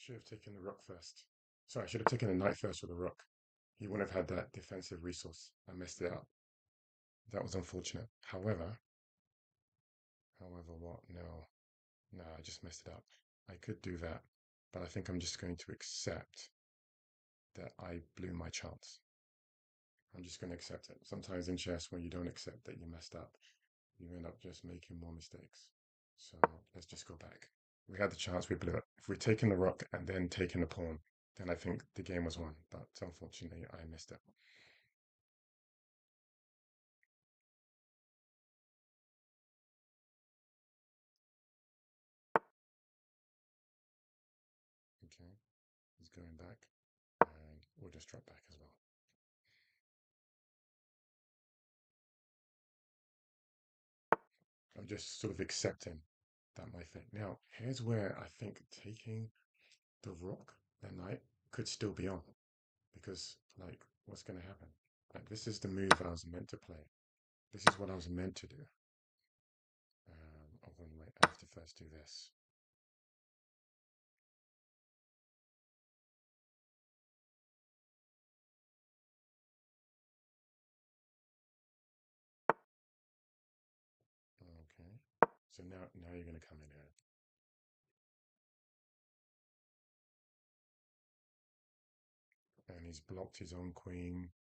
Should have taken the rook first. Sorry, I should have taken the knight first with the rook. He wouldn't have had that defensive resource. I messed it up. That was unfortunate. However, what? No. No, I just messed it up. I could do that, but I think I'm just going to accept that I blew my chance. I'm just going to accept it. Sometimes in chess, when you don't accept that you messed up, you end up just making more mistakes. So let's just go back. We had the chance, we blew it. If we'd taken the rook and then taken the pawn, then I think the game was won. But unfortunately, I missed it. Okay, he's going back, and we'll just drop back as well. I'm just sort of accepting that my fate. Now, here's where I think taking the rook, the knight, could still be on. Because, like, what's going to happen? Like, this is the move I was meant to play. This is what I was meant to do. Oh, wait, I have to first do this. Okay. So now you're going to come in here. And he's blocked his own queen.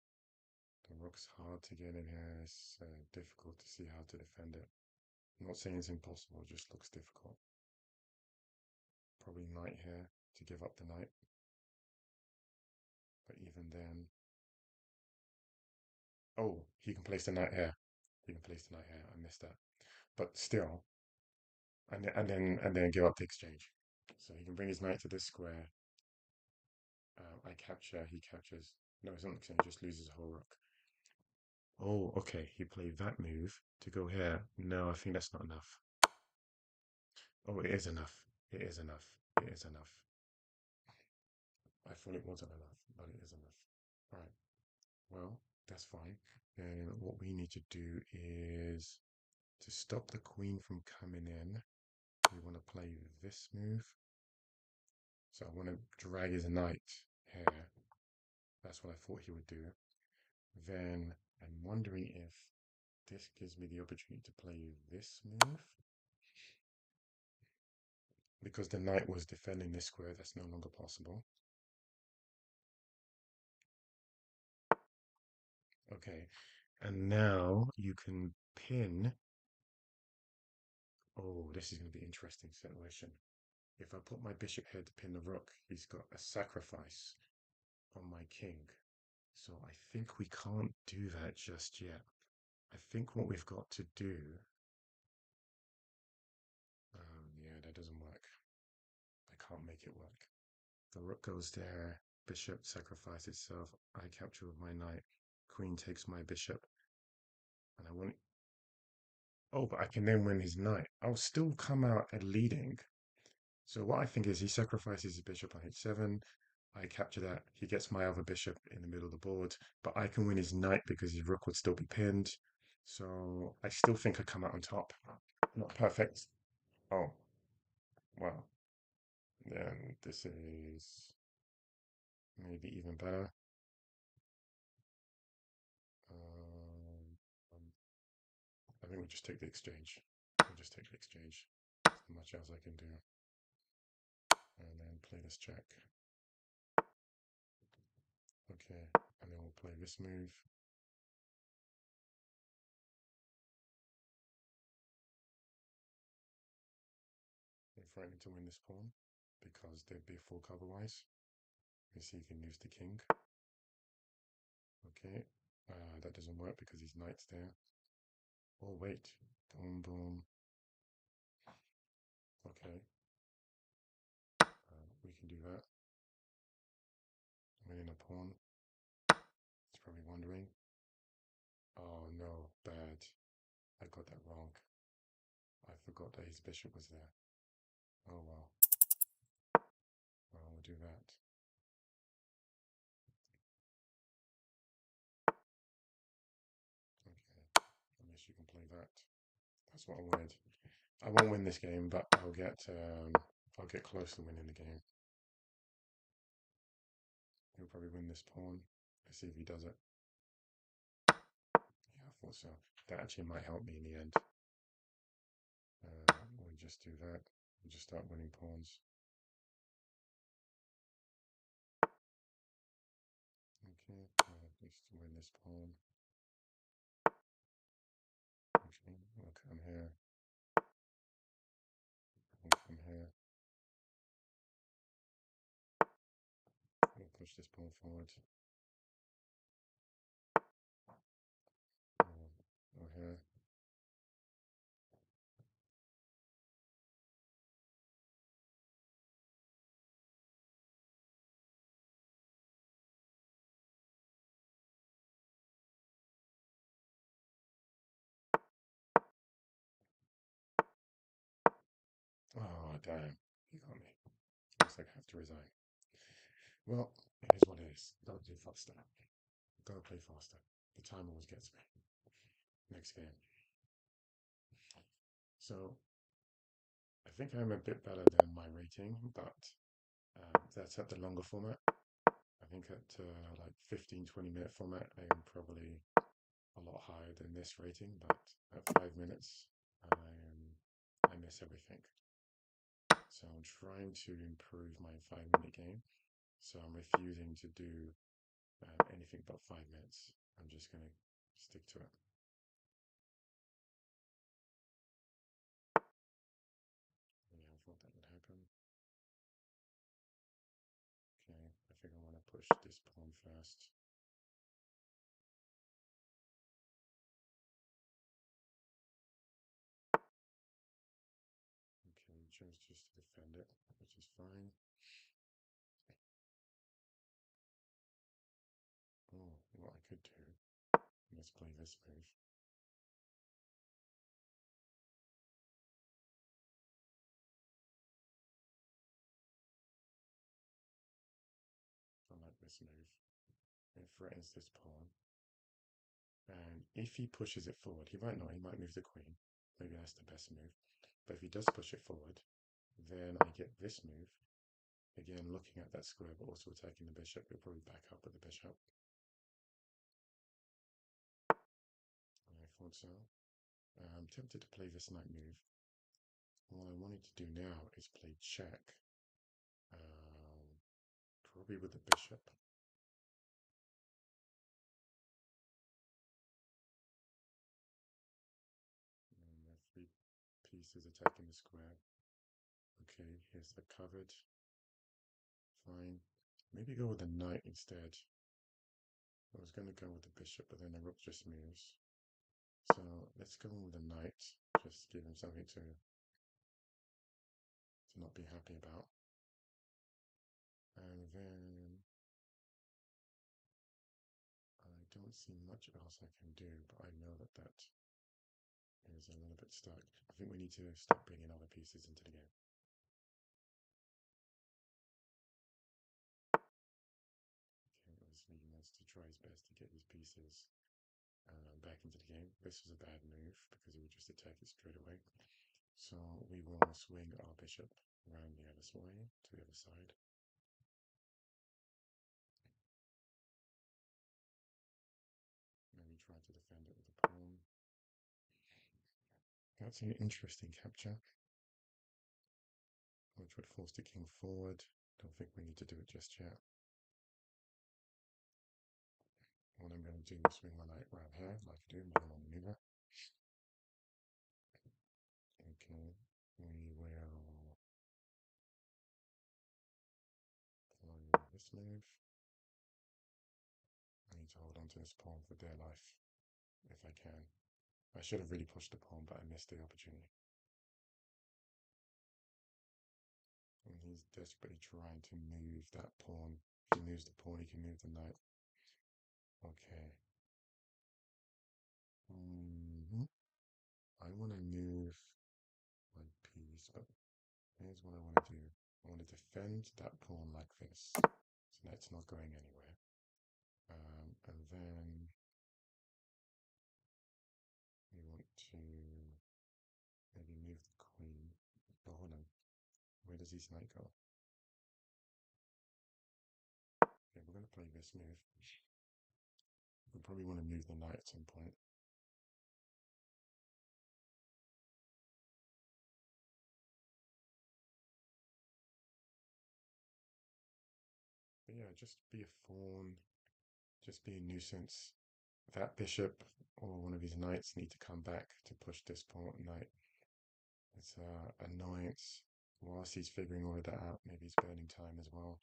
The rook's hard to get in here. It's difficult to see how to defend it. I'm not saying it's impossible, it just looks difficult. Probably knight here to give up the knight. But even then... Oh, he can place the knight here. He can place the knight here. I missed that. But still, and then give up the exchange. So he can bring his knight to this square. I capture, he captures. No, it's not exchange, he just loses a whole rook. Oh, okay. He played that move to go here. No, I think that's not enough. Oh, it is enough. It is enough. It is enough. I thought it wasn't enough, but it is enough. All right. Well, that's fine. Then what we need to do is to stop the queen from coming in. We want to play this move. So I want to drag his knight here. That's what I thought he would do. Then I'm wondering if this gives me the opportunity to play this move. Because the knight was defending this square, that's no longer possible. Okay, and now you can pin. Oh, this is going to be an interesting situation. If I put my bishop here to pin the rook, he's got a sacrifice on my king. So I think we can't do that just yet. I think what we've got to do... yeah, that doesn't work. I can't make it work. The rook goes there, bishop sacrifices itself, I capture with my knight, queen takes my bishop, and I want... Oh, but I can then win his knight. I'll still come out at leading. So what I think is he sacrifices his bishop on h7, I capture that, he gets my other bishop in the middle of the board, but I can win his knight because his rook would still be pinned. So I still think I come out on top. Not perfect. Oh, well, then this is maybe even better. Um, I think we'll just take the exchange. We'll just take the exchange. There's not much else I can do. And then play this check. Okay, and then we'll play this move. We're threatening to win this pawn because there'd be a fork otherwise. Let's see if he can use the king. Okay, that doesn't work because his knight's there. Oh, wait. Boom, boom. Okay, we can do that. Winning a pawn. He's probably wondering. Oh no, bad. I got that wrong. I forgot that his bishop was there. Oh well. Well, we'll do that. Okay, unless you can play that. That's what I wanted. I won't win this game, but I'll get close to winning the game. He'll probably win this pawn. Let's see if he does it. Yeah, I thought so. That actually might help me in the end. We'll just do that. We'll just start winning pawns. Okay, let's win this pawn. Okay, we'll come here. We'll come here. We'll push this pawn forward. We'll here. Oh, damn. He got me. Looks like I have to resign. Well, it is what it is. Gotta play faster. Gotta play faster. The time always gets me. Next game. So, I think I'm a bit better than my rating, but that's at the longer format. I think at like 15-20 minute format, I am probably a lot higher than this rating, but at 5 minutes, I miss everything. So I'm trying to improve my 5 minute game. So I'm refusing to do anything but 5 minutes. I'm just going to stick to it. Yeah, I thought that would happen. Okay, I think I want to push this pawn first. Okay, he chose just to defend it, which is fine. Oh, what I could do, let's play this move. I like this move. It threatens this pawn. And if he pushes it forward, he might not, he might move the queen. Maybe that's the best move. But if he does push it forward, then I get this move. Again, looking at that square, but also attacking the bishop. He'll probably back up with the bishop. I thought so. I'm tempted to play this knight move. What I wanted to do now is play check. Probably with the bishop. And the three pieces attacking the square. Okay, here's the covered. Fine. Maybe go with the knight instead. I was going to go with the bishop, but then the rook just moves. So let's go with the knight. Just give him something to not be happy about. And then I don't see much else I can do, but I know that that is a little bit stuck. I think we need to start bringing other pieces into the game. Okay, obviously he wants to try his best to get his pieces back into the game. This was a bad move because he would just attack it straight away. So we will swing our bishop around the other way to the other side. Maybe try to defend it with a pawn. That's an interesting capture, which would force the king forward. Don't think we need to do it just yet. What I'm going to do is swing my knight around here, like I do, minimal maneuver. Okay, we will play this move. I need to hold on to this pawn for dear life, if I can. I should have really pushed the pawn, but I missed the opportunity. And he's desperately trying to move that pawn. If he moves the pawn, he can move the knight. Okay. I want to move my piece, but here's what I want to do. I want to defend that pawn like this, so that's not going anywhere. And then we want to maybe move the queen. Oh, hold on. Where does his knight go? Okay, we're going to play this move. We probably want to move the knight at some point. But yeah, just be a thorn, just be a nuisance. That bishop or one of his knights need to come back to push this pawn knight. It's annoyance. Whilst he's figuring all of that out, maybe he's burning time as well.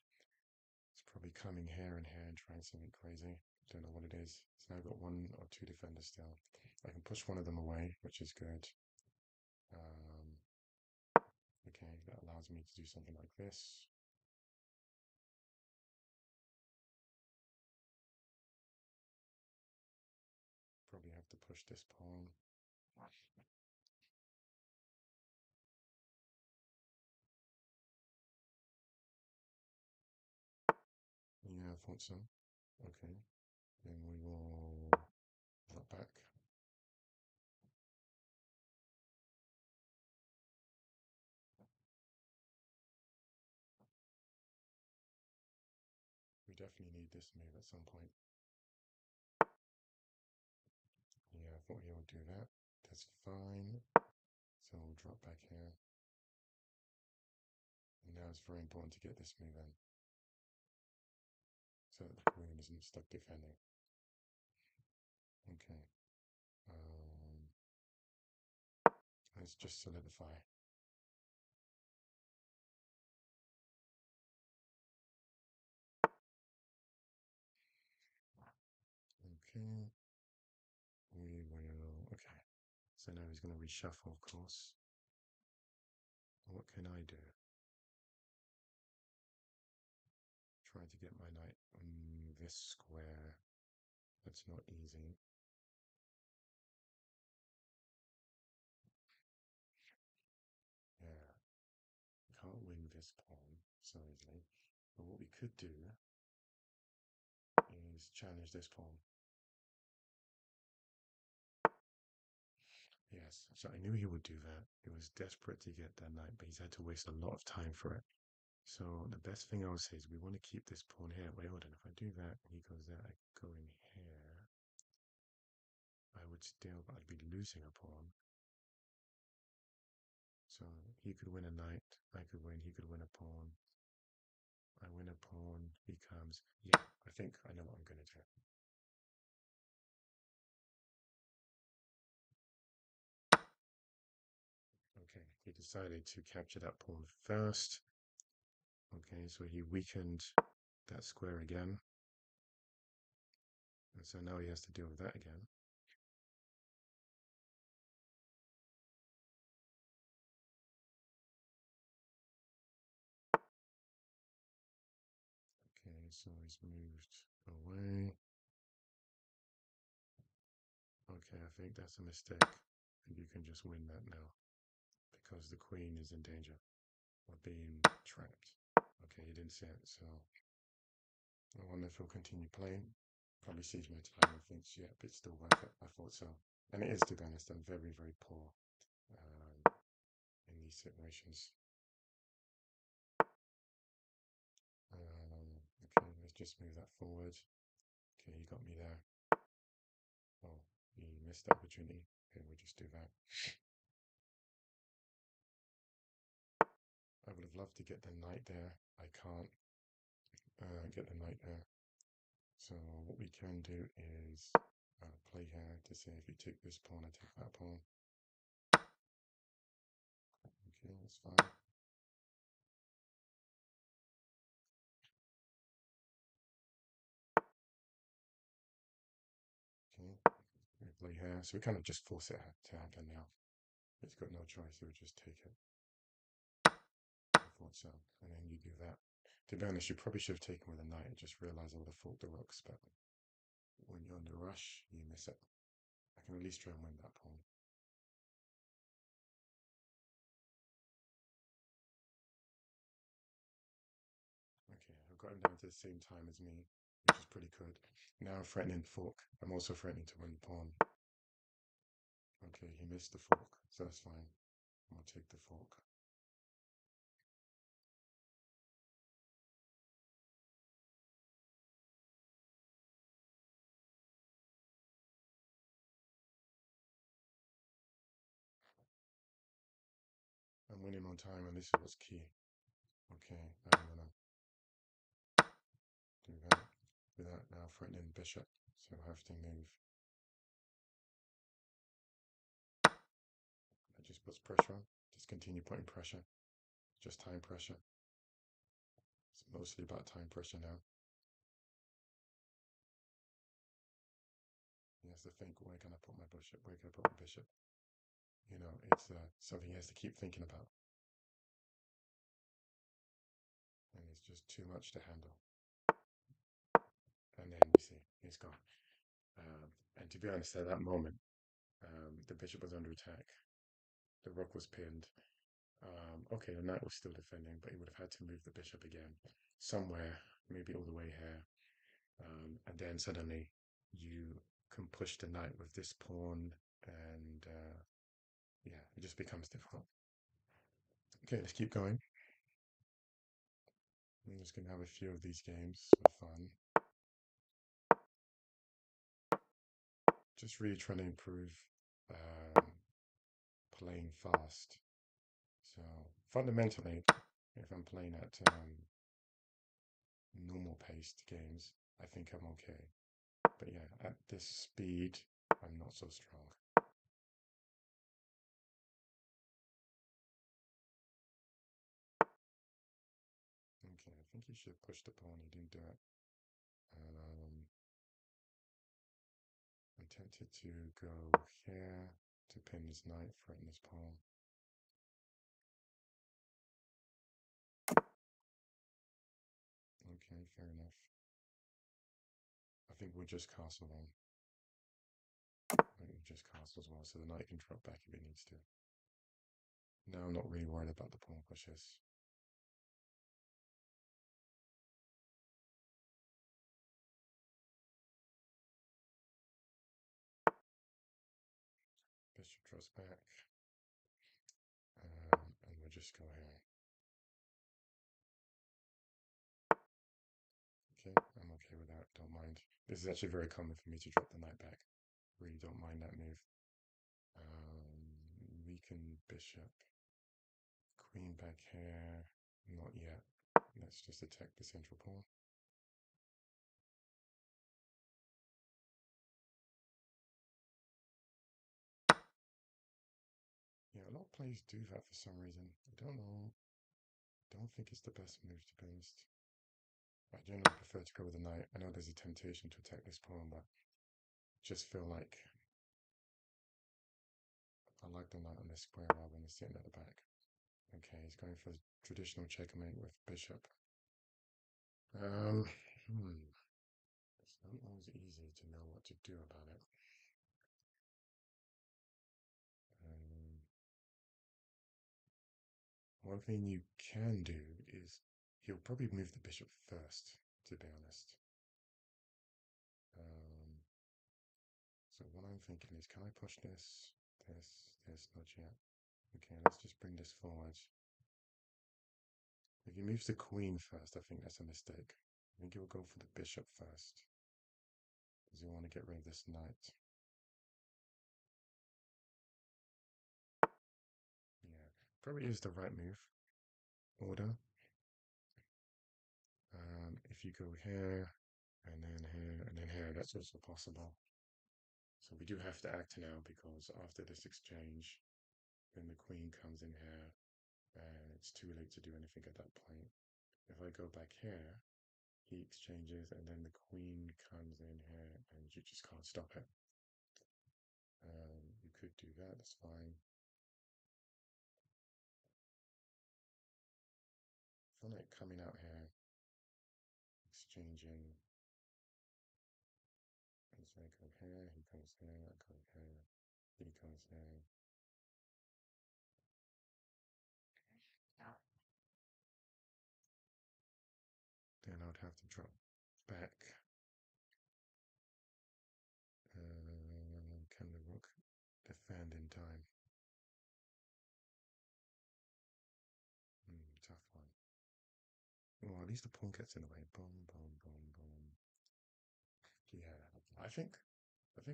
It's probably coming here and here and trying something crazy. Don't know what it is. It's now got one or two defenders still. I can push one of them away, which is good. Okay, that allows me to do something like this. Probably have to push this pawn. Yeah, I thought so. Okay, then we will drop back. We definitely need this move at some point. Yeah, I thought he would do that. That's fine. So we'll drop back here. And now it's very important to get this move in, so that the queen isn't stuck defending. Okay. Let's just solidify. Okay. We will. Okay. So now he's going to reshuffle, of course. What can I do? Try to get my knight on this square. That's not easy. Yeah. Can't win this pawn so easily. But what we could do is challenge this pawn. Yes, so I knew he would do that. He was desperate to get that knight, but he's had to waste a lot of time for it. So the best thing I would say is we want to keep this pawn here. Wait, hold on. If I do that and he goes there, I go in here. I would still, but I'd be losing a pawn. So he could win a knight. I could win. He could win a pawn. I win a pawn. He comes. Yeah, I think I know what I'm going to do. Okay, he decided to capture that pawn first. Okay, so he weakened that square again. And so now he has to deal with that again. Okay, so he's moved away. Okay, I think that's a mistake. And you can just win that now because the queen is in danger of being trapped. Okay, he didn't see it, so I wonder if he'll continue playing. Probably sees my time and thinks, yeah, it's still worth it. I thought so. And it is, to be honest, I'm very, very poor in these situations. Okay, let's just move that forward. Okay, he got me there. Oh, he missed the opportunity. Okay, we'll just do that. I would have loved to get the knight there. I can't get the knight there. So what we can do is play here to say if you take this pawn, I take that pawn. Okay, that's fine. Okay, we play here. So we kind of just force it to happen now. It's got no choice, it would just take it. I thought so. And then you do that. To be honest, you probably should have taken with a knight. I just realized I would have fought the rooks, but when you're under rush, you miss it. I can at least try and win that pawn. Okay, I've got him down to the same time as me, which is pretty good. Now I'm threatening fork. I'm also threatening to win the pawn. Okay, he missed the fork, so that's fine. I'll take the fork. winning on time, and this is what's key. Okay, I'm gonna do that without now threatening bishop. So I have to move. That just puts pressure on. Just continue putting pressure. Just time pressure. It's mostly about time pressure now. He has to think, where can I put my bishop? Where can I put my bishop? You know, it's something he has to keep thinking about. And it's just too much to handle. And then you see, he's gone. And to be honest, at that moment, the bishop was under attack. The rook was pinned. Okay, the knight was still defending, but he would have had to move the bishop again somewhere, maybe all the way here. And then suddenly you can push the knight with this pawn, and yeah, it just becomes difficult. Okay, let's keep going. I'm just going to have a few of these games for fun. Just really trying to improve um, playing fast. So fundamentally, if I'm playing at normal paced games, I think I'm okay. But yeah, at this speed, I'm not so strong. Okay, I think he should push the pawn. He didn't do it. And I'm tempted to go here to pin his knight, threaten his pawn. Okay, fair enough. I think we'll just castle then. I think we'll just castle as well, so the knight can drop back if it needs to. Now I'm not really worried about the pawn pushes. Bishop draws back. And we'll just go here. Okay, I'm okay with that. Don't mind. This is actually very common for me to drop the knight back. Really don't mind that move. Weaken bishop. Queen back here. Not yet. Let's just attack the central pawn. Yeah, a lot of players do that for some reason. I don't know. Don't think it's the best move, to be honest. I generally prefer to go with the knight. I know there's a temptation to attack this pawn, but just feel like I like the knight on this square rather than sitting at the back. Okay, he's going for the traditional checkmate with bishop. It's not always easy to know what to do about it. Um, One thing you can do is he'll probably move the bishop first, to be honest. Um, so what I'm thinking is, can I push this, not yet. Okay, let's just bring this forward. If he moves the queen first, I think that's a mistake. I think he'll go for the bishop first, because he want to get rid of this knight. Yeah, probably is the right move. Order. If you go here, and then here, and then here, that's also possible. So we do have to act now, because after this exchange, then the queen comes in here, and it's too late to do anything at that point. If I go back here, he exchanges, and then the queen comes in here, and you just can't stop it. You could do that, that's fine. I feel like coming out here, exchanging. As I go here, he goes here, I go here, he goes here. Then I would have to drop back. Can the rook defend in time? Tough one. Well, at least the pawn gets in the way. Boom, boom, boom, boom. Yeah, I think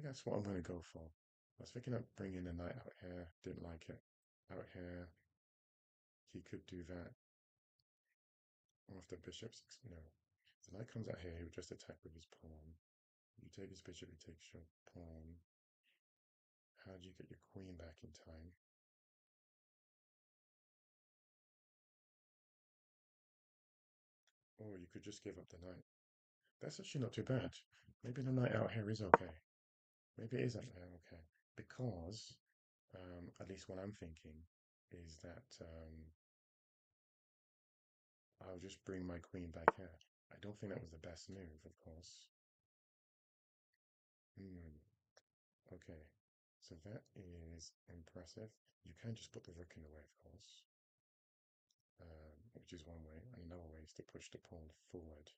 that's what I'm going to go for. I was thinking of bringing the knight out here. Didn't like it. Out here. he could do that after bishop's. No. So knight comes out here, he would just attack with his pawn. You take his bishop, he takes your pawn. How do you get your queen back in time? Or you could just give up the knight. That's actually not too bad. Maybe the knight out here is okay. Maybe it is out there okay. Because, at least what I'm thinking is that I'll just bring my queen back here. I don't think that was the best move, of course. Hmm. Okay. So that is impressive. You can just put the rook in the way, of course, which is one way. And another way is to push the pawn forward.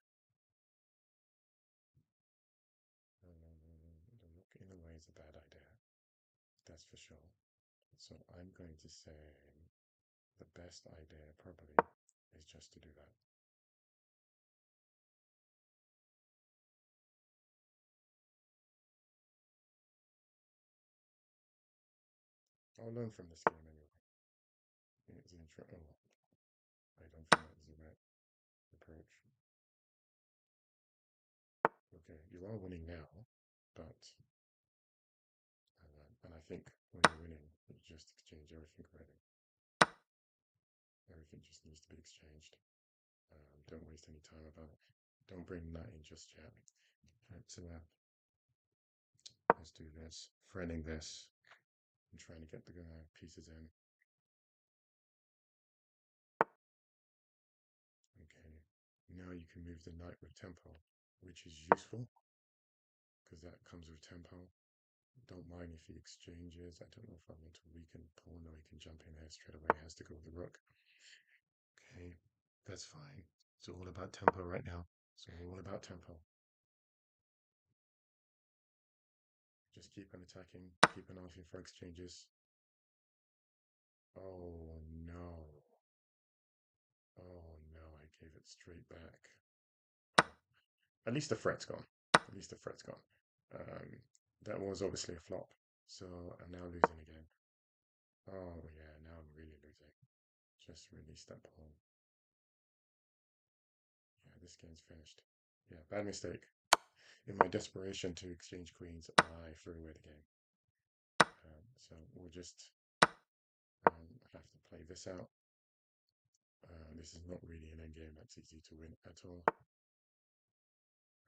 The rook in the way is a bad idea, that's for sure. So I'm going to say the best idea probably is just to do that. I'll learn from this game anyway. It's an intro. Oh, I don't think that was the right approach. Okay, you are winning now, but and I think when you're winning, you just exchange everything already. Everything just needs to be exchanged. Don't waste any time about it. Don't bring that in just yet. Let's do this. Threading this and trying to get the pieces in. Okay. Now you can move the knight with tempo, which is useful because that comes with tempo. Don't mind if he exchanges. I don't know if I want to weaken the pawn. No, he can jump in there straight away. He has to go with the rook. Okay, that's fine. It's all about tempo right now. It's all about tempo. Just keep on attacking, keep on asking for exchanges. Oh no. Oh no, I gave it straight back. At least the fret's gone. At least the fret's gone. Um, that was obviously a flop. So I'm now losing again. Oh yeah, now I'm really losing. Just release that pawn. Yeah, this game's finished. Yeah, bad mistake. In my desperation to exchange queens, I threw away the game. So we'll just have to play this out. This is not really an endgame that's easy to win at all.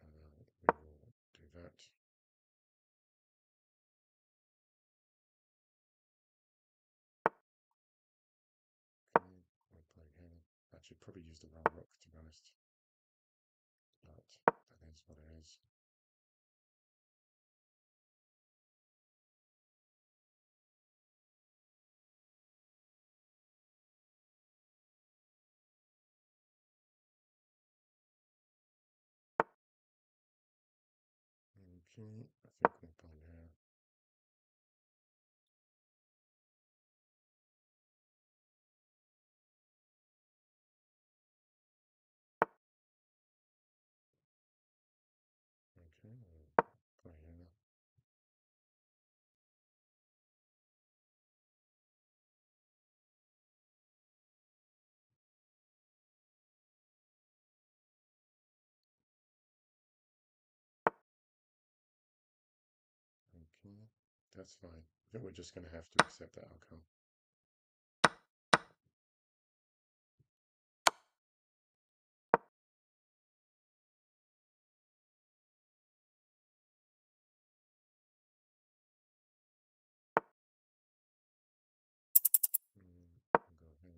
We will do that. Okay, we'll play here. I should probably use the wrong rook, to be honest. But that is what it is. Okay, I think we'll play here. Okay, we'll play here. Okay, that's fine. I think we're just going to have to accept that outcome. Go here.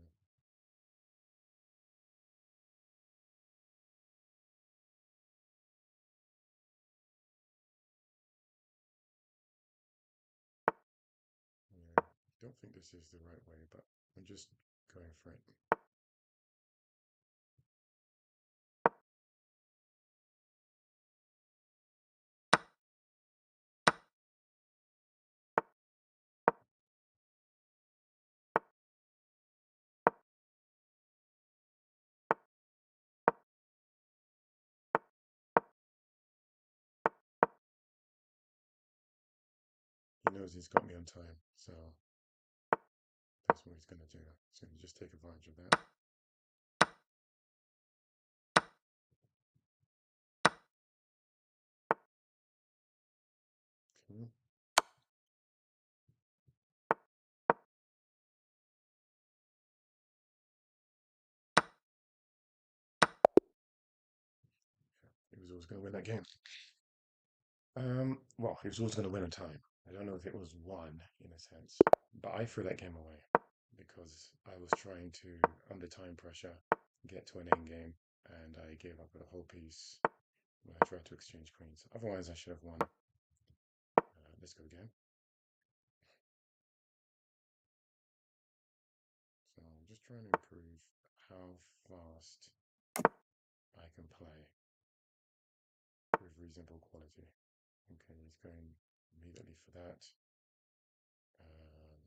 Yeah, don't think this is the right way, but I'm just going for it. He knows he's got me on time, so That's what he's going to do. He's going to just take advantage of that. Okay. He was always going to win that game. Well, he was always going to win on time. I don't know if it was won in a sense, but I threw that game away because I was trying to, under time pressure, get to an end game, and I gave up a whole piece when I tried to exchange queens. Otherwise, I should have won. Let's go again. So I'm just trying to improve how fast I can play with reasonable quality. Okay, he's going immediately for that. Um,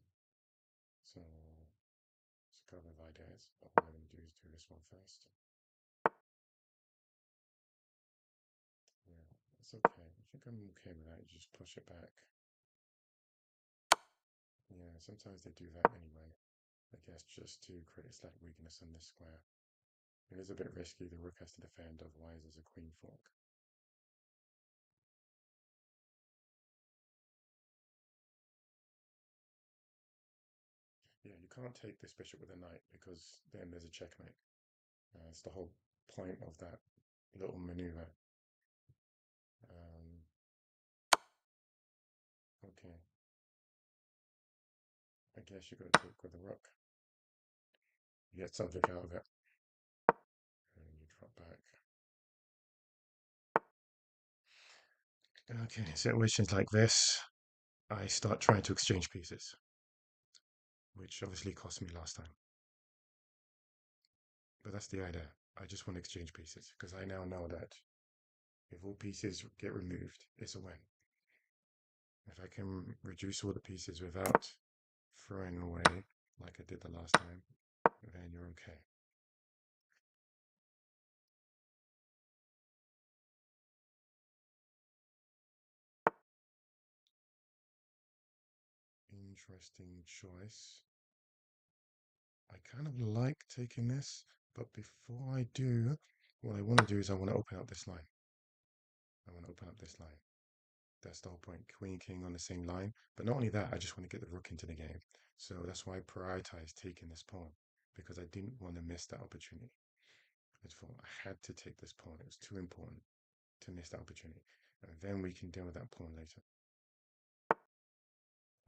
so it's a couple of ideas. What I'm going to do is do this one first. Yeah, it's okay. I think I'm okay with that. You just push it back. Yeah, sometimes they do that anyway. I guess just to create a slight weakness on this square. It is a bit risky. The rook has to defend, otherwise there's a queen fork. Yeah, you can't take this bishop with a knight because then there's a checkmate. It's the whole point of that little maneuver. Um, okay, I guess you're going to take with the rook. You get something out of it, and you drop back. Okay, situations like this, I start trying to exchange pieces, which obviously cost me last time. But that's the idea. I just want to exchange pieces because I now know that if all pieces get removed, it's a win. If I can reduce all the pieces without throwing away, like I did the last time, then you're okay. Interesting choice. I kind of like taking this, but before I do, what I want to do is I want to open up this line. I want to open up this line. That's the whole point. Queen, king on the same line. But not only that, I just want to get the rook into the game. So that's why I prioritized taking this pawn, because I didn't want to miss that opportunity. I thought I had to take this pawn. It was too important to miss that opportunity. And then we can deal with that pawn later.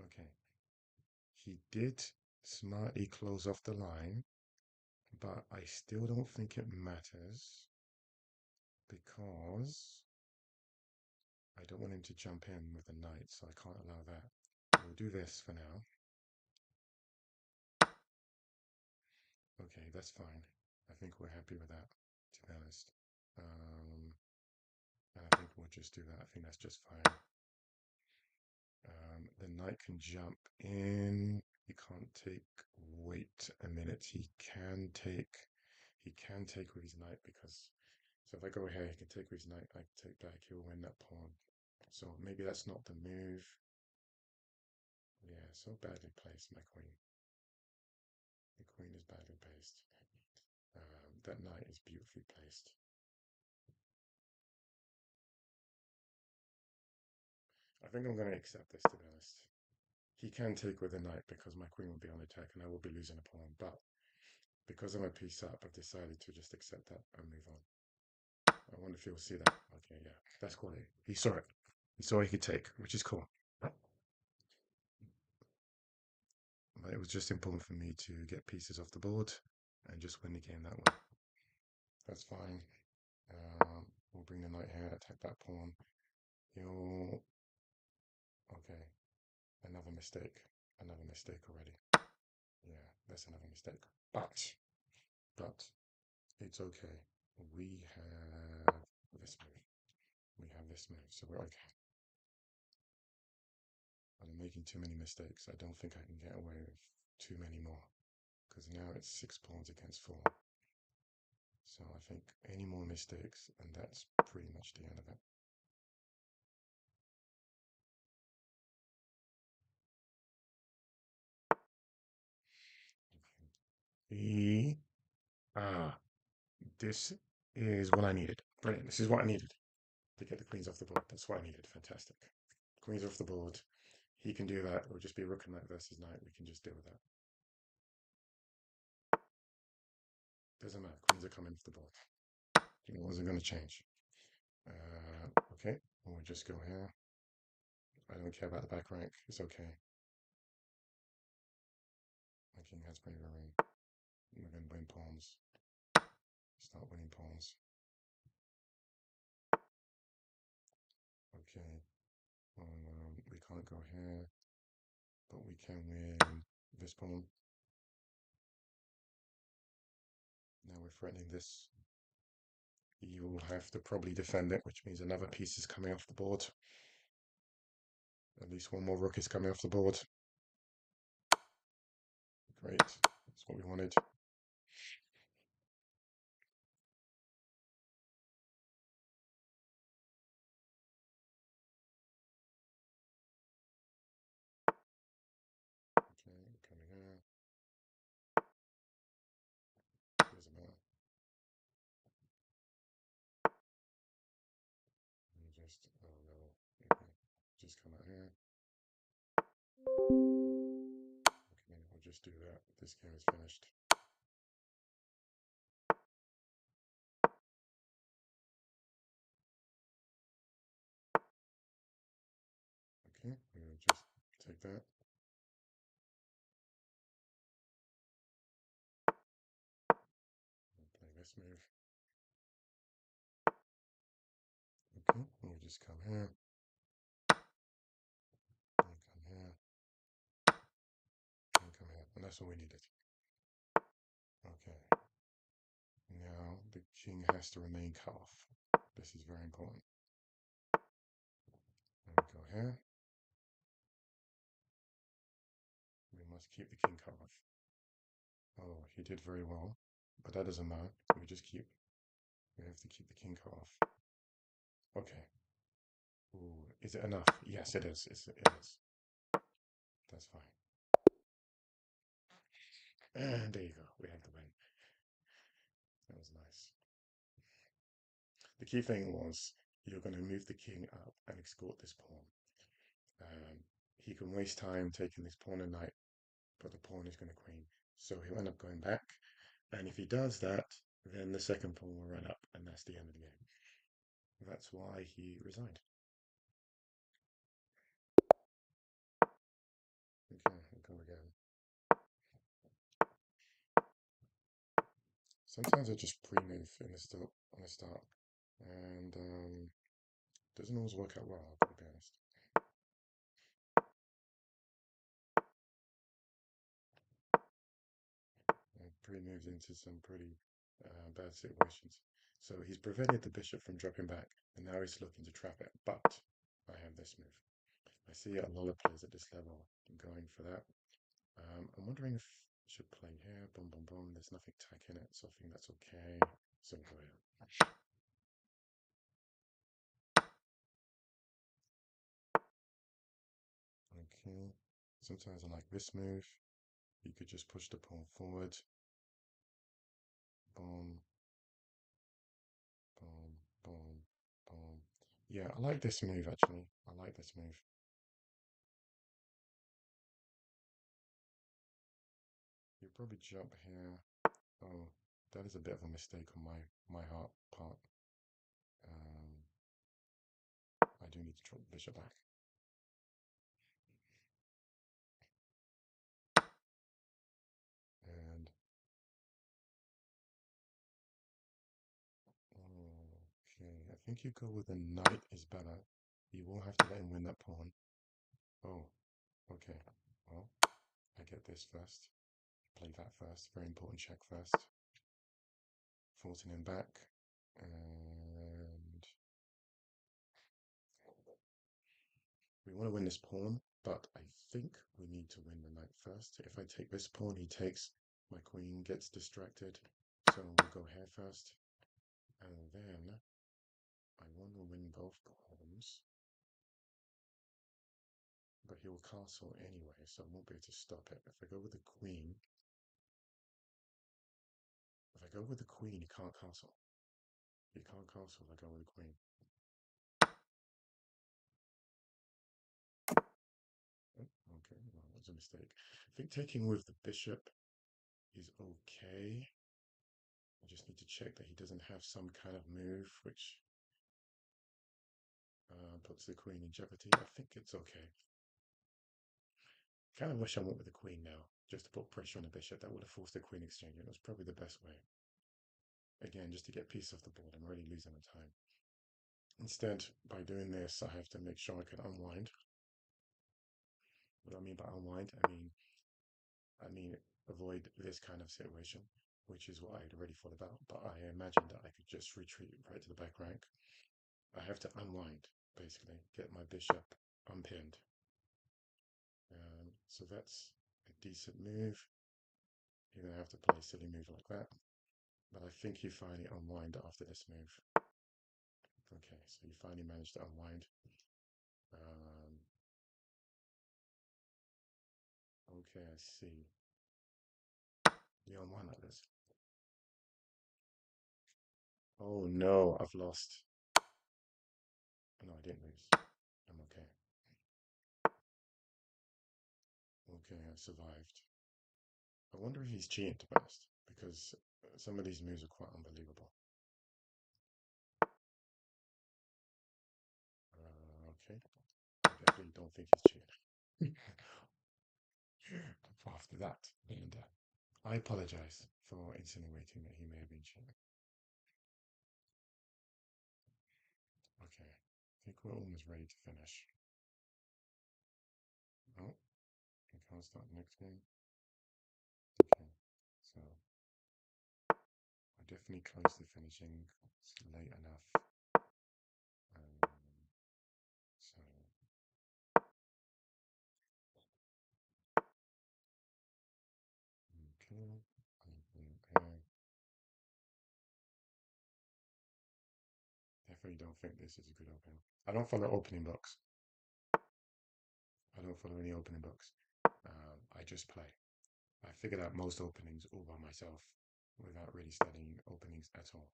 Okay. He did smartly close off the line, but I still don't think it matters because I don't want him to jump in with the knight, so I can't allow that. We'll do this for now. Okay, that's fine. I think we're happy with that, to be honest. And I think we'll just do that. I think that's just fine. The knight can jump in. He can't take. Wait a minute. He can take with his knight because. So if I go here, he can take with his knight. I can take back. He'll win that pawn. So maybe that's not the move. Yeah, so badly placed, my queen. The queen is badly placed. That knight is beautifully placed. I think I'm going to accept this, to be honest. He can take with a knight because my queen will be on attack and I will be losing a pawn. But because I'm a piece up, I've decided to just accept that and move on. I wonder if he'll see that. Okay, yeah, that's quality. He saw it. He saw he could take, which is cool. But it was just important for me to get pieces off the board and just win the game that way. That's fine. We'll bring the knight here, attack that pawn. He'll... Okay, another mistake. Another mistake already. Yeah, that's another mistake. But it's okay. We have this move. We have this move, so we're okay. I'm making too many mistakes. I don't think I can get away with too many more. Because now it's 6 pawns against 4. So I think any more mistakes, and that's pretty much the end of it. E. Ah, this is what I needed. Brilliant. This is what I needed to get the queens off the board. That's what I needed. Fantastic. Queens off the board. He can do that. It'll just be rook and knight versus knight. We can just deal with that. Doesn't matter. Queens are coming off the board. It wasn't going to change. Okay. We'll just go here. I don't care about the back rank. It's okay. My king has bravery. We're going to win pawns. Start winning pawns. Okay. We can't go here, but we can win this pawn. Now we're threatening this. You will have to probably defend it, which means another piece is coming off the board. At least one more rook is coming off the board. Great. That's what we wanted. Okay, coming here. Doesn't matter. Oh no. Okay. Just come out here. Okay, we'll just do that. This game is finished. Okay, we'll just take that. We'll play this move. Okay, we'll just come here. And come here. And come here. And that's all we needed. Okay. Now the king has to remain cut off. This is very important. And we go here. We must keep the king cut off. Oh, he did very well, but that doesn't matter. We just keep. We have to keep the king cut off. Okay. Ooh, is it enough? Yes, it is. It is. That's fine. And there you go. We have the win. That was nice. The key thing was you're going to move the king up and escort this pawn. He can waste time taking this pawn and knight, but the pawn is going to queen. So he'll end up going back. And if he does that, then the second pawn will run up, and that's the end of the game. That's why he resigned. Okay, we'll go again. Sometimes I just pre-move in the start, on the start, and doesn't always work out well, I've got to be honest. I pre-moved into some pretty bad situations. So he's prevented the bishop from dropping back, and now he's looking to trap it, but I have this move. I see a lot of players at this level going for that. I'm wondering if I should play here. Boom, boom, boom. There's nothing tack in it, so I think that's okay. So go here. Okay. Sometimes I like this move. You could just push the pawn forward. Boom, boom, boom, boom. Yeah, I like this move actually. I like this move. You probably jump here. Oh, that is a bit of a mistake on my part. Um, I do need to drop the bishop back. And okay, I think you go with a knight is better. You will have to let him win that pawn. Oh, okay. Well, I get this first. Play that first. Very important check first. Forcing him back. And we want to win this pawn, but I think we need to win the knight first. If I take this pawn, he takes, my queen gets distracted. So we'll go here first. And then I want to win both pawns. But he will castle anyway, so I won't be able to stop it. If I go with the queen, go with the queen, you can't castle. You can't castle, I go with the queen. Oh, okay, well, that was a mistake. I think taking with the bishop is okay. I just need to check that he doesn't have some kind of move which puts the queen in jeopardy. I think it's okay. Kind of wish I went with the queen now, just to put pressure on the bishop. That would have forced the queen exchange. It was probably the best way. Again, just to get piece off the board. I'm already losing the time. Instead, by doing this, I have to make sure I can unwind. What do I mean by unwind? I mean avoid this kind of situation, which is what I had already thought about. But I imagined that I could just retreat right to the back rank. I have to unwind, basically, get my bishop unpinned. So that's a decent move. You're going to have to play a silly move like that. But I think you finally unwind after this move. Okay, so you finally managed to unwind. Okay, I see. You unwind like this. Oh no, I've lost. No, I didn't lose. I'm okay. Okay, I survived. I wonder if he's cheating, to be honest, because some of these moves are quite unbelievable. Okay, I definitely don't think he's cheating. After that, and I apologize for insinuating that he may have been cheating. Okay, I think we're almost ready to finish. Oh, we can't start the next game. Okay, so I definitely close to finishing. It's late enough. Um, so okay, okay. Definitely don't think this is a good opening. I don't follow opening books. I don't follow any opening books. I just play. I figured out most openings all by myself without really studying openings at all.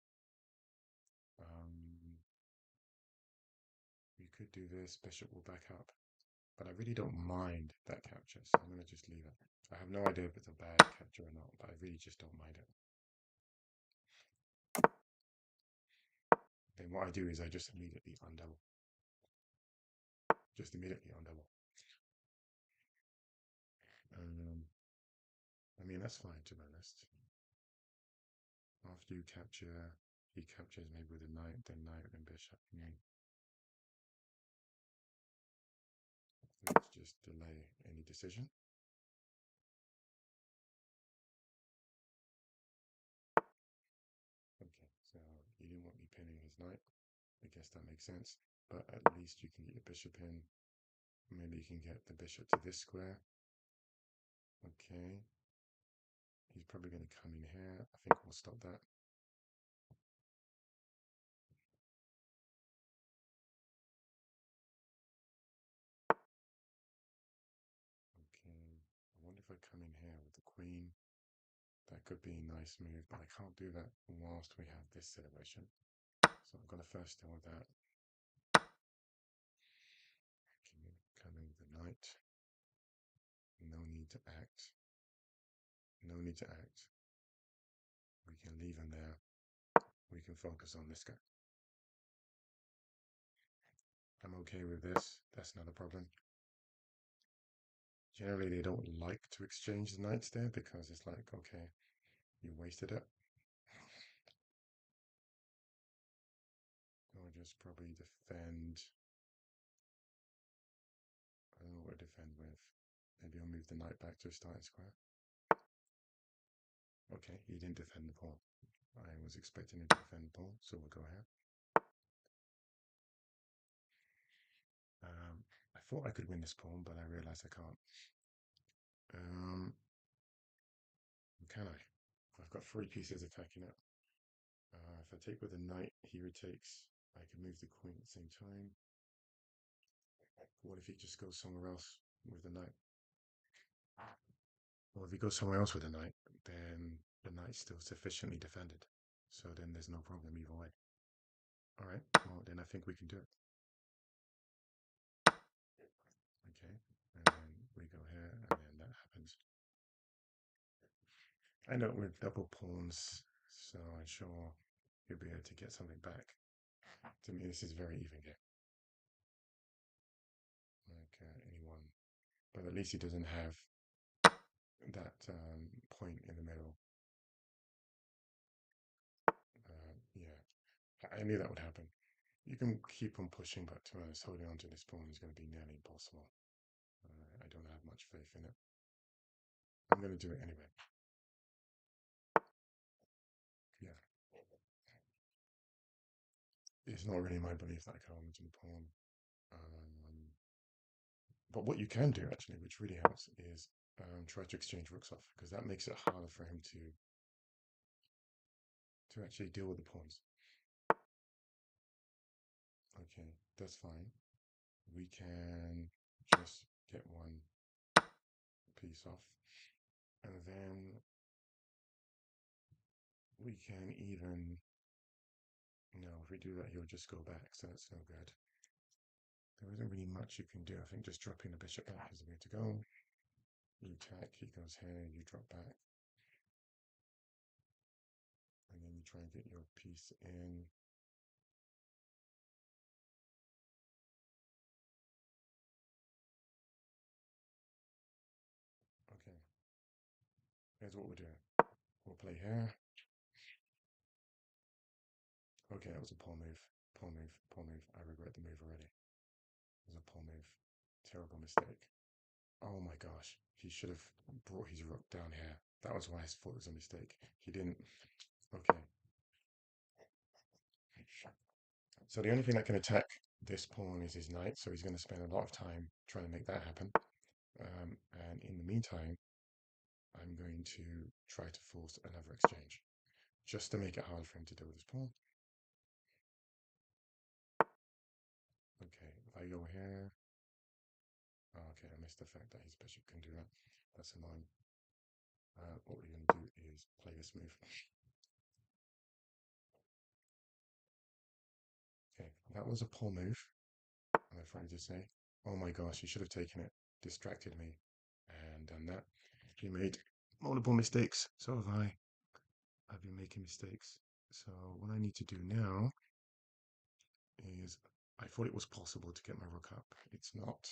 Um, you could do this, bishop will back up, but I really don't mind that capture, so I'm going to just leave it. I have no idea if it's a bad capture or not, but I really just don't mind it. Then what I do is I just immediately undouble. Just immediately undouble. I mean, that's fine, to be honest. After you capture, he captures maybe with a knight, then bishop. Let's just delay any decision. Okay, so you didn't want me pinning his knight. I guess that makes sense. But at least you can get your bishop in. Maybe you can get the bishop to this square. Okay. He's probably going to come in here. I think we'll stop that. Okay. I wonder if I come in here with the queen. That could be a nice move, but I can't do that whilst we have this situation. So I'm going to first deal with that. Can you come in with the knight? No need to act. No need to act. We can leave him there. We can focus on this guy. I'm okay with this. That's not a problem. Generally, they don't like to exchange the knights there because it's like, okay, you wasted it. I'll just probably defend. I don't know what to defend with. Maybe I'll move the knight back to a starting square. Okay, he didn't defend the pawn. I was expecting him to defend the pawn, so we'll go ahead. I thought I could win this pawn, but I realized I can't. Can I? I've got 3 pieces attacking it. If I take with the knight, he retakes. I can move the queen at the same time. What if he just goes somewhere else with the knight? Or if he goes somewhere else with the knight, then the knight's still sufficiently defended. So then there's no problem either way. All right, well, then I think we can do it. Okay, and then we go here, and then that happens. I know with double pawns, so I'm sure he'll be able to get something back. To me, this is very even game. Like anyone, but at least he doesn't have that point in the middle. Yeah, I knew that would happen. You can keep on pushing, but to be honest, holding on to this pawn is going to be nearly impossible. I don't have much faith in it. I'm going to do it anyway. Yeah, it's not really my belief that I can hold on to the pawn. But what you can do actually, which really helps, is try to exchange rooks off because that makes it harder for him to actually deal with the pawns. Okay, that's fine. We can just get one piece off, and then we can even, if we do that, he'll just go back, so that's no good. There isn't really much you can do. I think just dropping the bishop back is the way to go. You attack, he goes here, you drop back. And then you try and get your piece in. Okay, here's what we'll do. We'll play here. Okay, that was a pawn move. Pawn move, pawn move. I regret the move already. It was a pawn move. Terrible mistake. Oh my gosh. He should have brought his rook down here. That was why I thought it was a mistake. He didn't. Okay. So the only thing that can attack this pawn is his knight, so he's going to spend a lot of time trying to make that happen. And in the meantime, I'm going to try to force another exchange, just to make it hard for him to deal with his pawn. Okay, if I go here, oh, okay, I missed the fact that his bishop can do that. That's annoying. What we're going to do is play this move. Okay, that was a poor move, I'm afraid to say. Oh my gosh, he should have taken it. Distracted me and done that. He made multiple mistakes. So have I. I've been making mistakes. So what I need to do now is I thought it was possible to get my rook up. It's not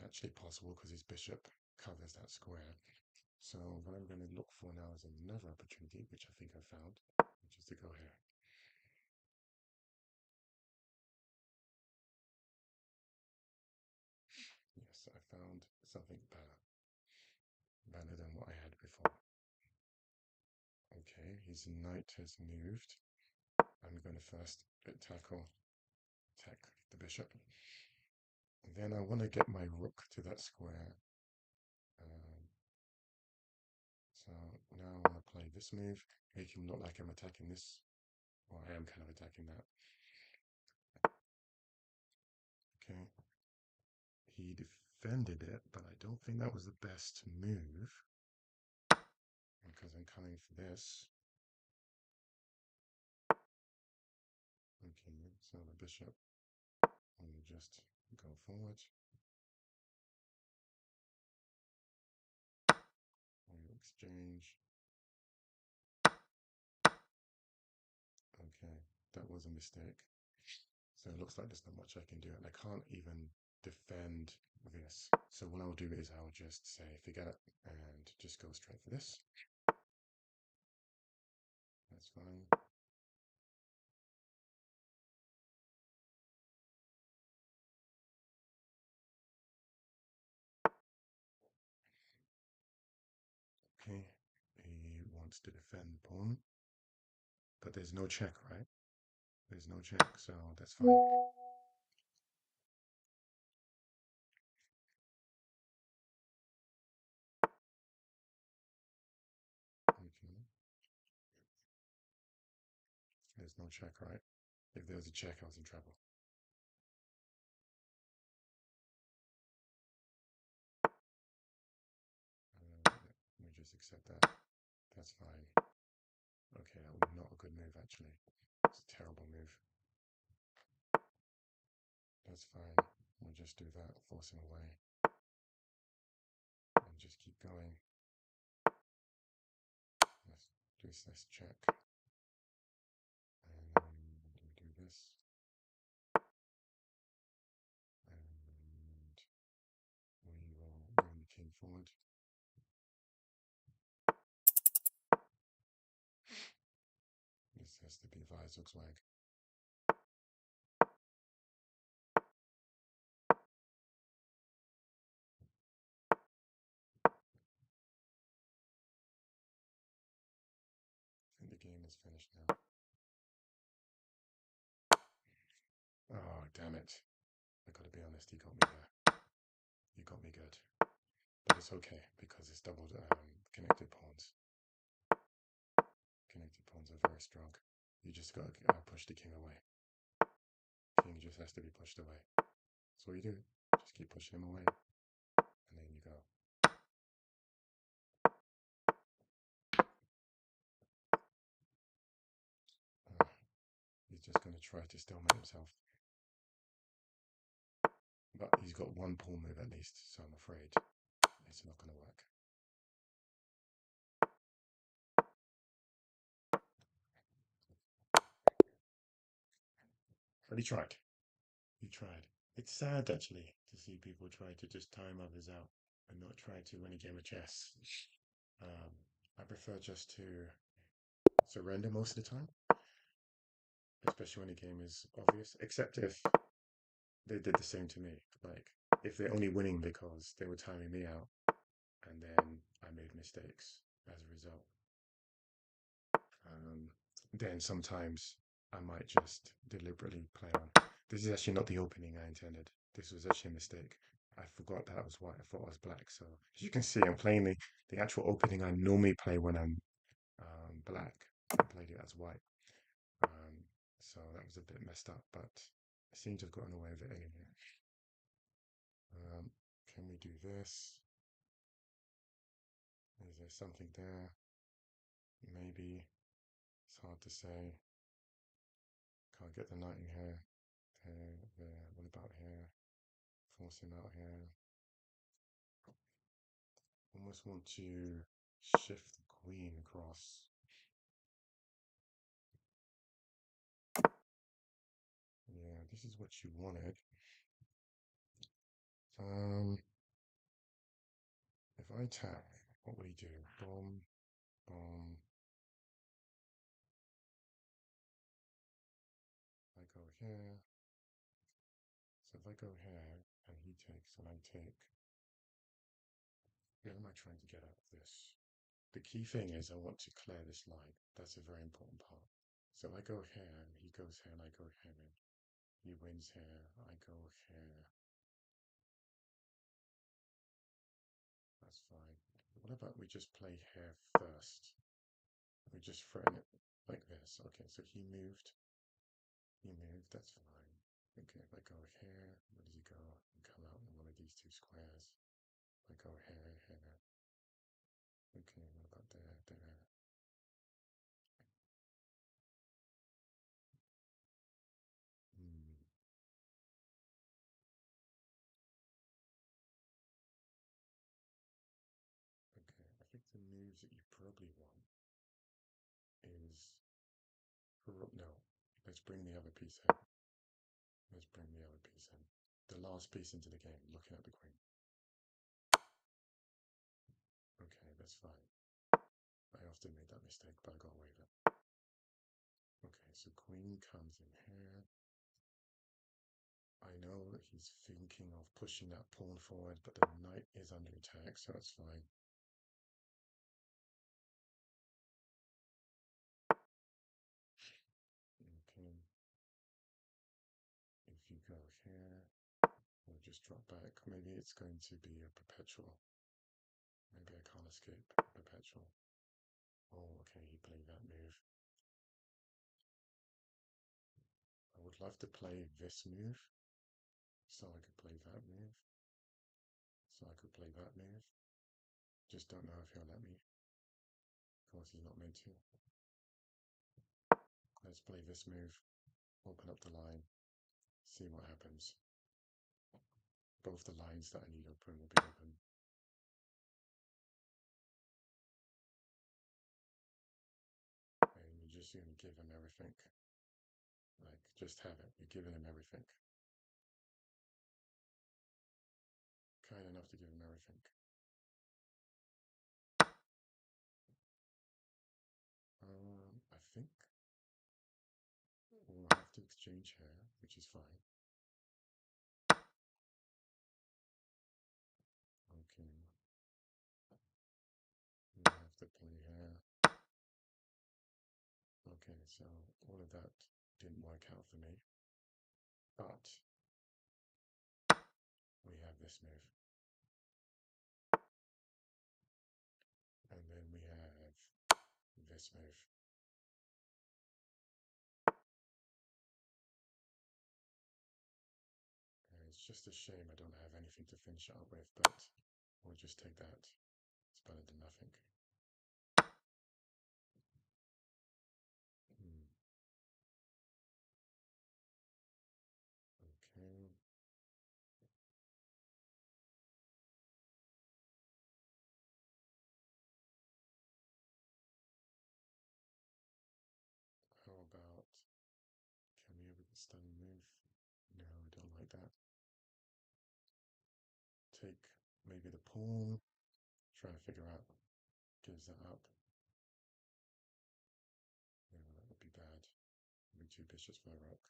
actually possible because his bishop covers that square. So what I'm going to look for now is another opportunity, which I think I found, which is to go here. Yes, I found something better than what I had before. Okay, his knight has moved. I'm going to first attack the bishop. Then I want to get my rook to that square. So now I want to play this move, make him look like I'm attacking this. Well, I am kind of attacking that. Okay. He defended it, but I don't think that was the best move because I'm coming for this. Okay, so the bishop will just go forward. We'll exchange. Okay, that was a mistake. So it looks like there's not much I can do, and I can't even defend this. So what I'll do is I'll just say forget it and just go straight for this. That's fine. Okay, he wants to defend the pawn, but there's no check, right? There's no check, so that's fine. Okay. There's no check, right? If there was a check, I was in trouble. just accept that. That's fine. Okay, that was not a good move, actually. It's a terrible move. That's fine. We'll just do that, force him away, and just keep going. Let's do this check. And then we do this. And we will bring the king forward. This has to be Weisungswag. I think the game is finished now. Oh, damn it. I gotta be honest, he got me there. He got me good. But it's okay, because it's doubled connected pawns. Connected pawns are very strong. You just gotta push the king away. King just has to be pushed away. That's what you do. Just keep pushing him away. And then you go. He's just gonna try to stalemate himself. But he's got one pawn move at least, so I'm afraid it's not gonna work. But he tried. He tried. It's sad actually to see people try to just time others out and not try to win a game of chess. I prefer just to surrender most of the time, especially when the game is obvious. Except if they did the same to me. Like if they're only winning because they were timing me out, and then I made mistakes as a result. Then sometimes I might just deliberately play on. This is actually not the opening I intended. This was actually a mistake. I forgot that was white. I thought it was black. So as you can see, I'm playing the actual opening I normally play when I'm black. I played it as white. So that was a bit messed up, but I seem to have gotten away with it anyway. Can we do this? Is there something there? Maybe. It's hard to say. Can't get the knight in here. There. What about here? Force him out here. Almost want to shift the queen across. Yeah, this is what you wanted. If I attack, what would he do? Boom, boom. I go here. So if I go here and he takes and I take, what am I trying to get out of this? The key thing is I want to clear this line. That's a very important part. So I go here and he goes here and I go here. He wins here, I go here. That's fine. What about we just play here first? We just threaten it like this. Okay, so he moved. That's fine. Okay, if I go here, where does he go? And come out in one of these two squares. If I go here, here. Okay, what about there, there? Hmm. Okay, I think the moves that you probably want is no. Let's bring the other piece in. Let's bring the other piece in. The last piece into the game, looking at the queen. Okay, that's fine. I often made that mistake, but I got away with it. Okay, so queen comes in here. I know that he's thinking of pushing that pawn forward, but the knight is under attack, so that's fine. Okay. If you go here, we'll just drop back. Maybe it's going to be a perpetual. Maybe I can't escape perpetual. Oh, okay, he played that move. I would love to play this move, so I could play that move. So I could play that move. Just don't know if he'll let me. course, he's not meant to. Let's play this move. Open up the line. See what happens. Both the lines that I need open will be open. And you're just going to give him everything. Like, just have it. You're giving him everything. Kind enough to give him everything. I think we'll have to exchange here, which is fine. Okay. We have to play here. Okay, so all of that didn't work out for me. But we have this move. And then we have this move. And it's just a shame I don't have anything to finish it up with, but we'll just take that. It's better than nothing. Okay. How about, can we ever get stunning move? No, I don't like that. Take maybe the pawn. Try to figure out, gives that up. Yeah, that would be bad. Maybe two bishops for the rook.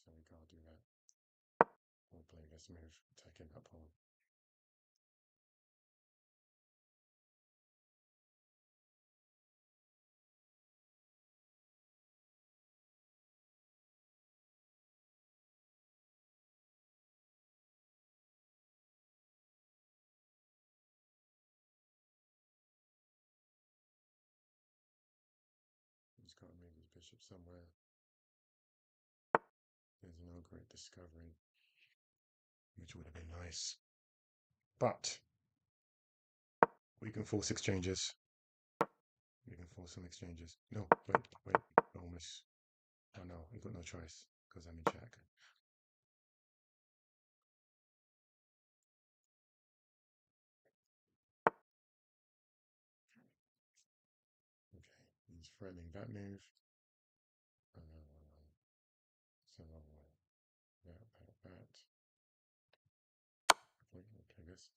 So we can't do that. We'll play this move, attacking that pawn. He's got to move his bishop somewhere. There's no great discovery, which would have been nice. But we can force exchanges. We can force some exchanges. No, wait. Almost. Oh no, we've got no choice because I'm in check. Okay, he's threatening that move. So that. Okay, this.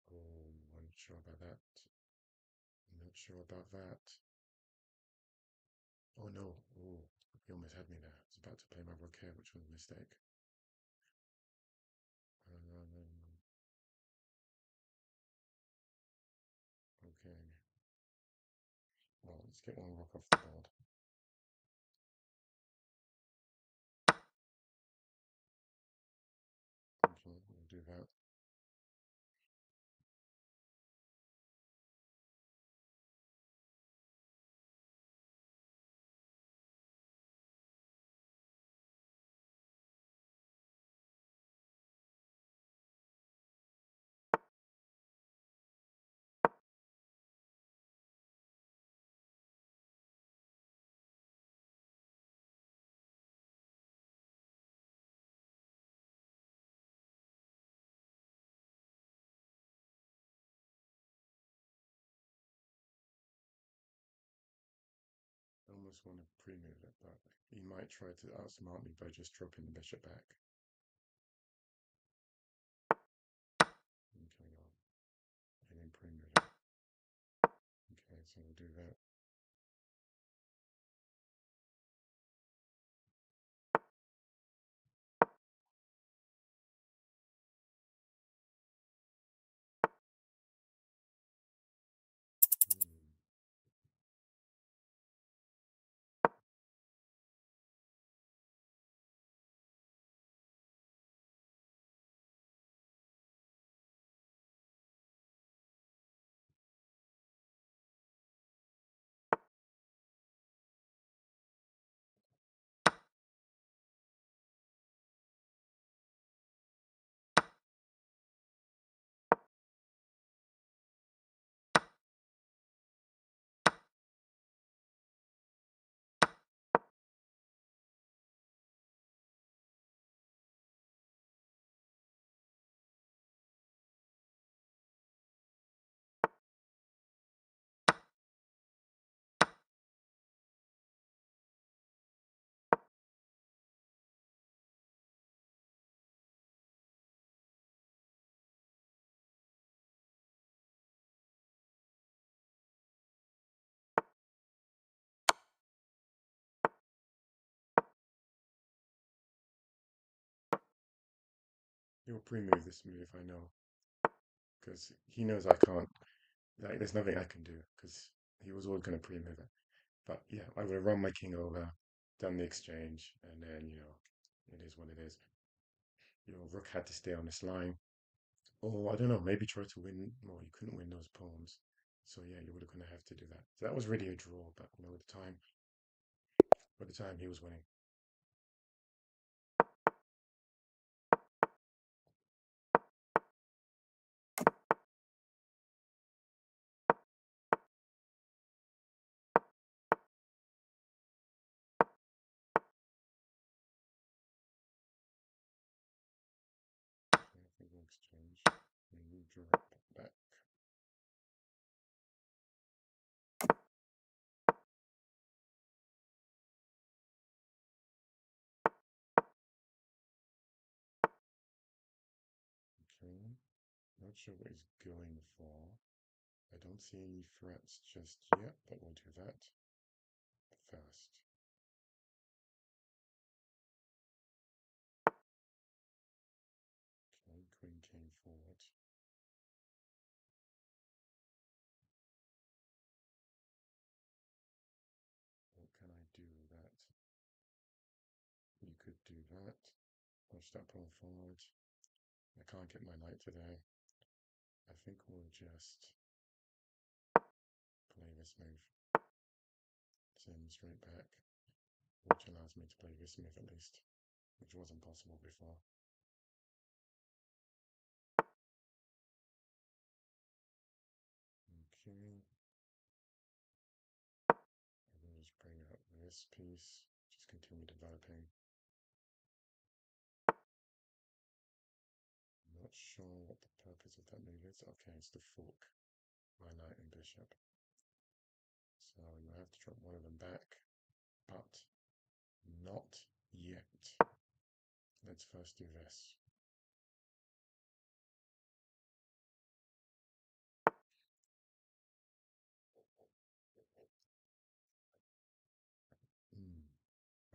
Oh, I'm not sure about that. I'm not sure about that. Oh no. Oh, he almost had me there. I was about to play my rook here, which was a mistake. Okay. Well, let's get one rook off the board. Okay, we'll do that. I almost want to pre-move it, but he might try to outsmart me by just dropping the bishop back. Okay, on. And then pre-move it. Okay, so we'll do that. He'll pre-move this move if I know, because he knows I can't. Like, there's nothing I can do because he was always going to pre-move it. But yeah, I would have run my king over, done the exchange, and then it is what it is. Your rook had to stay on this line, or I don't know, maybe try to win. Well, you couldn't win those pawns, so yeah, you would have gonna have to do that. So that was really a draw, but at the time he was winning. So I think we'll exchange and you draw it back. Okay, not sure what he's going for. I don't see any threats just yet, but we'll do that first. Okay, queen came forward. What can I do with that? You could do that. Push that pawn forward. I can't get my knight today. I think we'll just play this move. Send straight back, which allows me to play this move at least, which wasn't possible before. Okay. I'm going to just bring up this piece, just continue developing. I'm not sure what the purpose of that move is. Okay, it's to fork my knight and bishop. So you have to drop one of them back, but not yet. Let's first do this.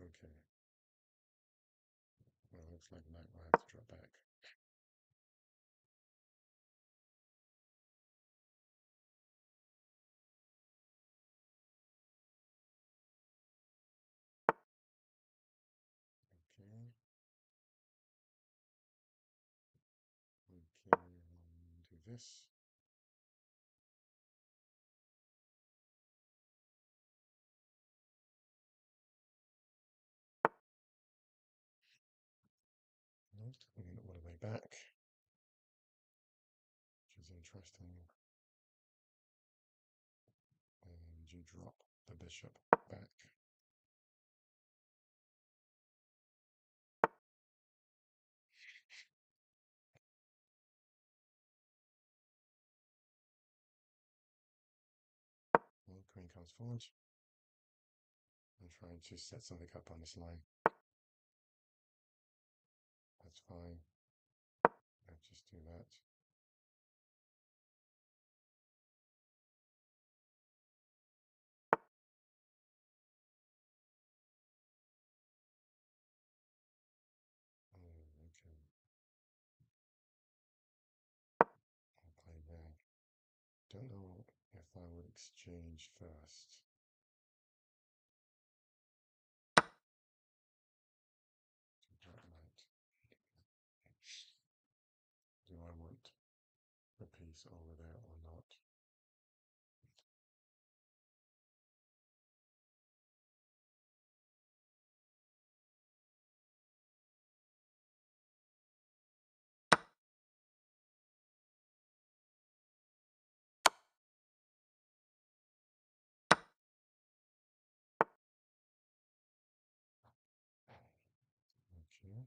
Okay. Well, looks like knight will have to drop back. Okay. Okay, do this. Bring it all the way back, which is interesting. And you drop the bishop back. Well, queen comes forward. I'm trying to set something up on this line. That's fine. Let's just do that. Oh, okay. I'll play there. Don't know if I would exchange first. That might. Do I want a piece over there or not? Okay.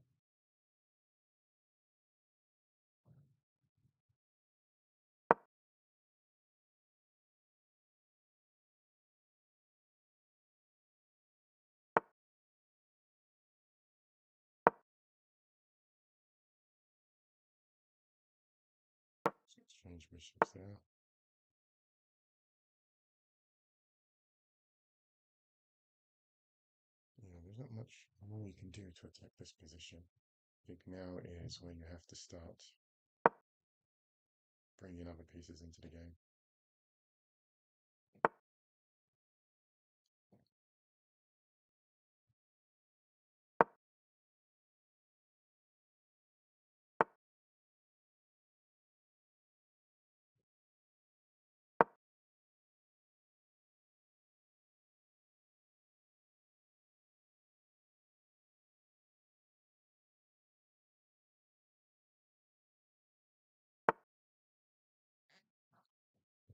Let's exchange bishops there. Yeah, there's not much more you can do to attack this position. I think now is when you have to start bringing other pieces into the game.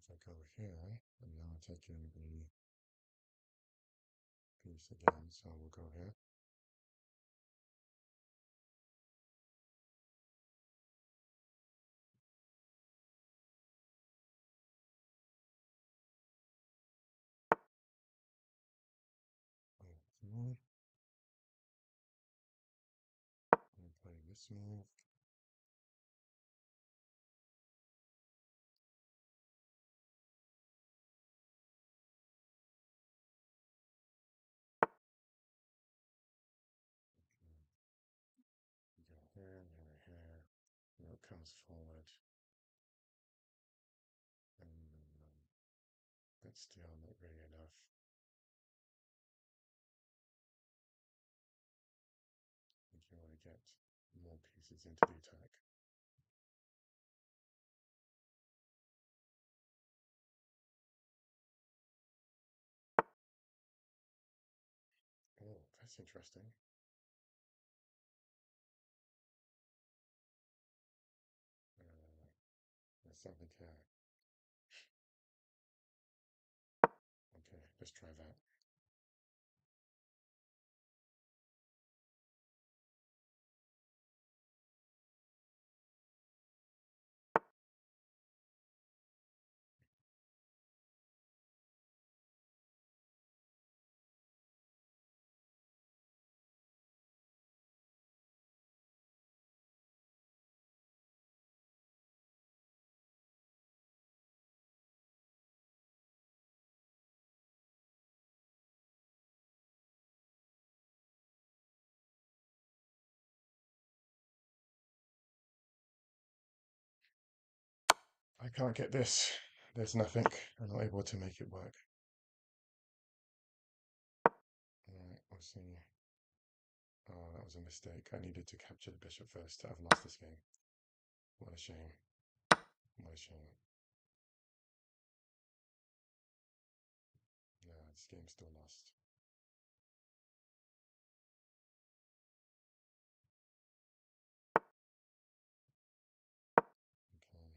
If I go here, and now I'm taking the piece again, so we'll go here. And play this move. Go here, here, here. Rook comes forward. And that's still not really enough. I think you want to get more pieces into the attack. Oh, that's interesting. There's something here. Okay, let's try that. I can't get this. There's nothing. I'm not able to make it work. Alright, we'll see. Oh, that was a mistake. I needed to capture the bishop first. I've lost this game. What a shame. What a shame. No, this game's still lost. Okay.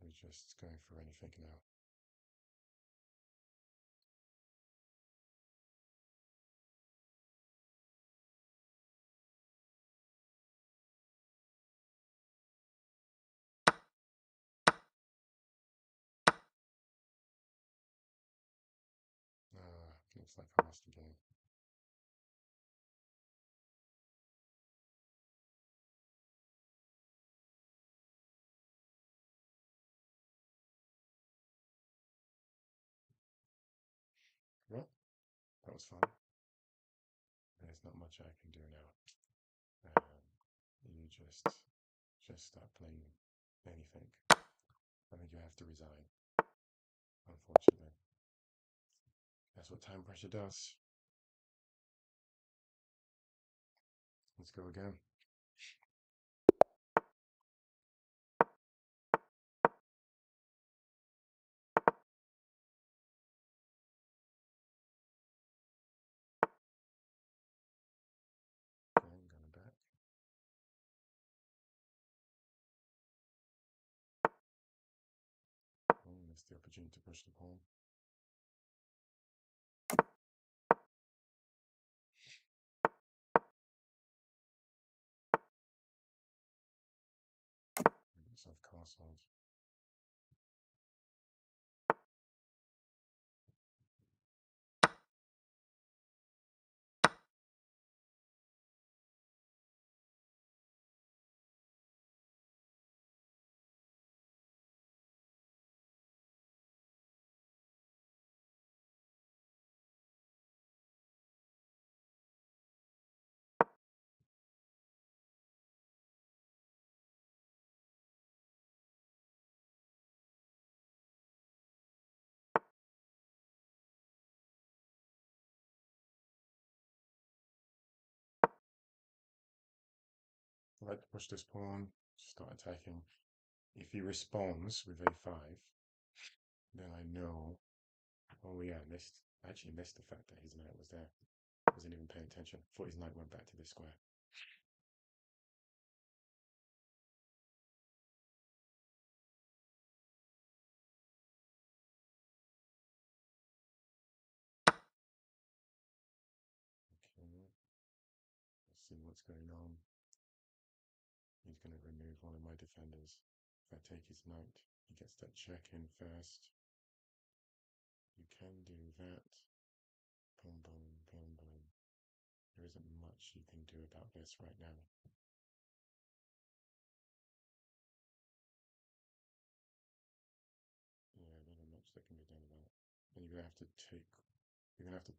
We're just going for anything now. Looks like I lost the game. Well, that was fun. There's not much I can do now. You just start playing anything. I think you have to resign, unfortunately. That's what time pressure does. Let's go again. Okay, I'm going back. Oh, missed the opportunity to push the pawn. Self-castled. Right, push this pawn, start attacking. If he responds with a5, then I know. Oh yeah, I actually missed the fact that his knight was there. Wasn't even paying attention. Thought his knight went back to this square. Okay, let's see what's going on. He's going to remove one of my defenders. If I take his knight, he gets that check in first. You can do that. Boom, boom, boom, boom. There isn't much you can do about this right now. Yeah, there isn't much that can be done about it. And you're gonna have to take. You're gonna have to.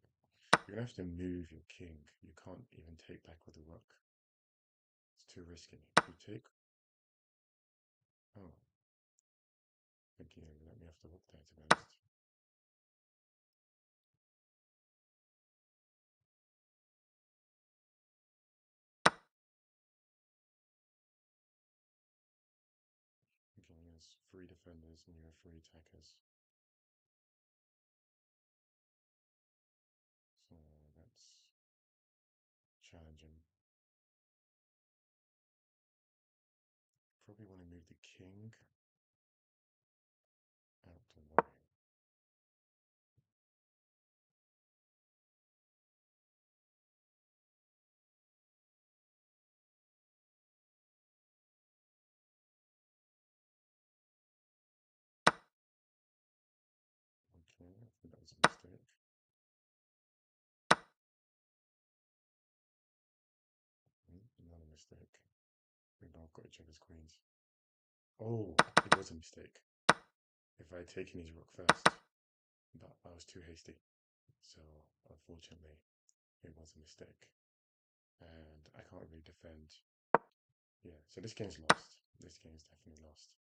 You're gonna have to move your king. You can't even take back with the rook. It's too risky. You take. Oh, I think you let me off the hook there, to be honest. Okay, there's three defenders and you have three attackers. So that's challenging. Probably want to move the king out the way. Okay, I think that was a mistake. Not a mistake. We both got each other's queens. Oh, it was a mistake. If I had taken his rook first, but I was too hasty. So unfortunately, it was a mistake. And I can't really defend. Yeah, so this game's lost. This game's definitely lost.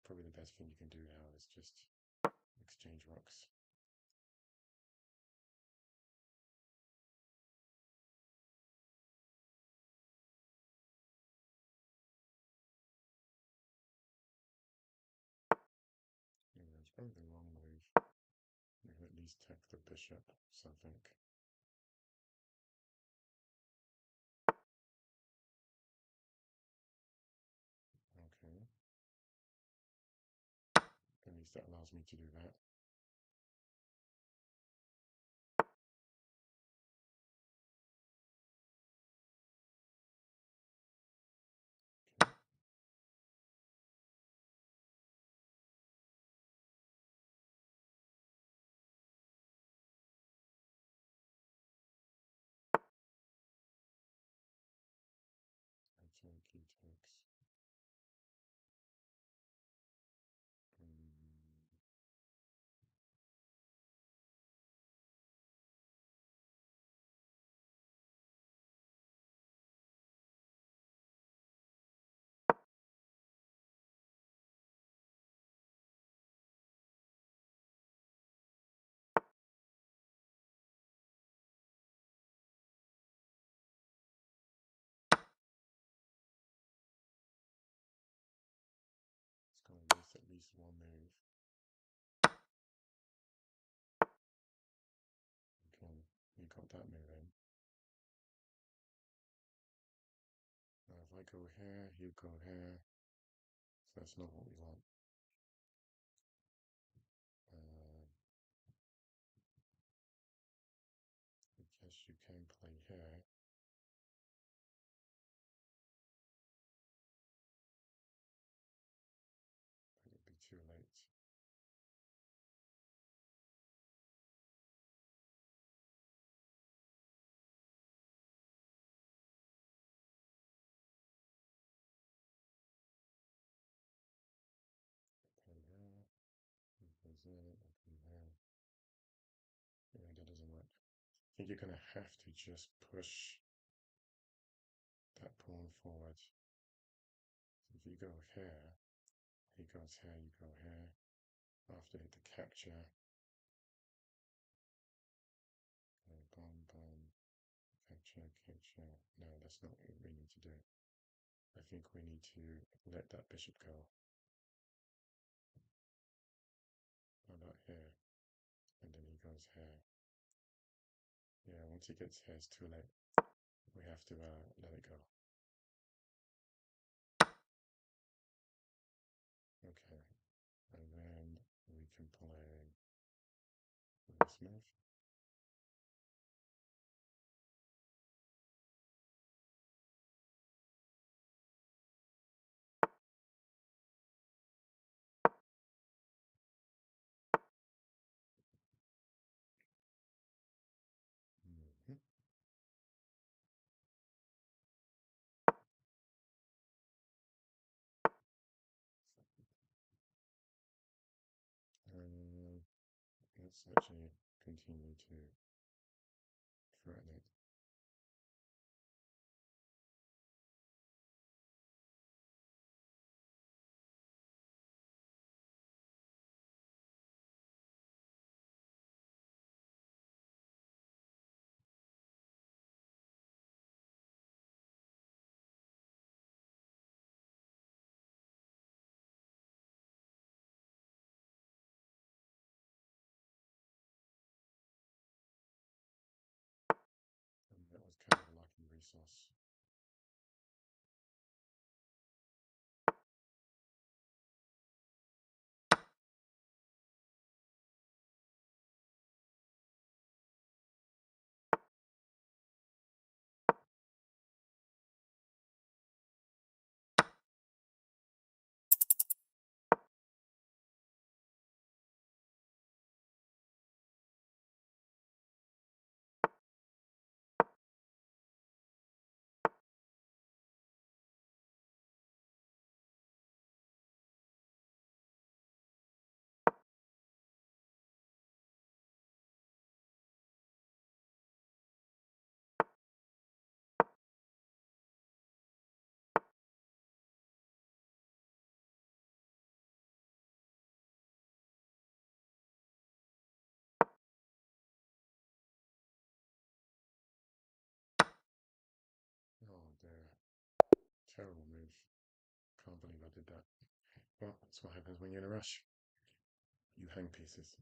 Probably the best thing you can do now is just exchange rocks. Yeah, it's probably the wrong move. You can at least take the bishop, something. Okay. At least that allows me to do that. Okay. I take, he takes. Mm, it's going to miss at least one move. Okay, you got that move in. Now if I go here, you go here. So that's not what we want. I guess you can play here. But it'd be too late. Play here. Goes there. Open here. Yeah, that doesn't work. I think you're going to have to just push that pawn forward. So if you go here, he goes here, you go here. After hit the capture. Boom, boom. Capture, capture. No, that's not what we need to do. I think we need to let that bishop go. How about here? And then he goes here. Yeah, once he gets here, it's too late. We have to let it go. Okay, and then we can play this move. Mm-hmm. Let's actually continue to threaten it. And that was kind of a lucky resource. Oh dear. Terrible move. Can't believe I did that. Well, that's what happens when you're in a rush. You hang pieces.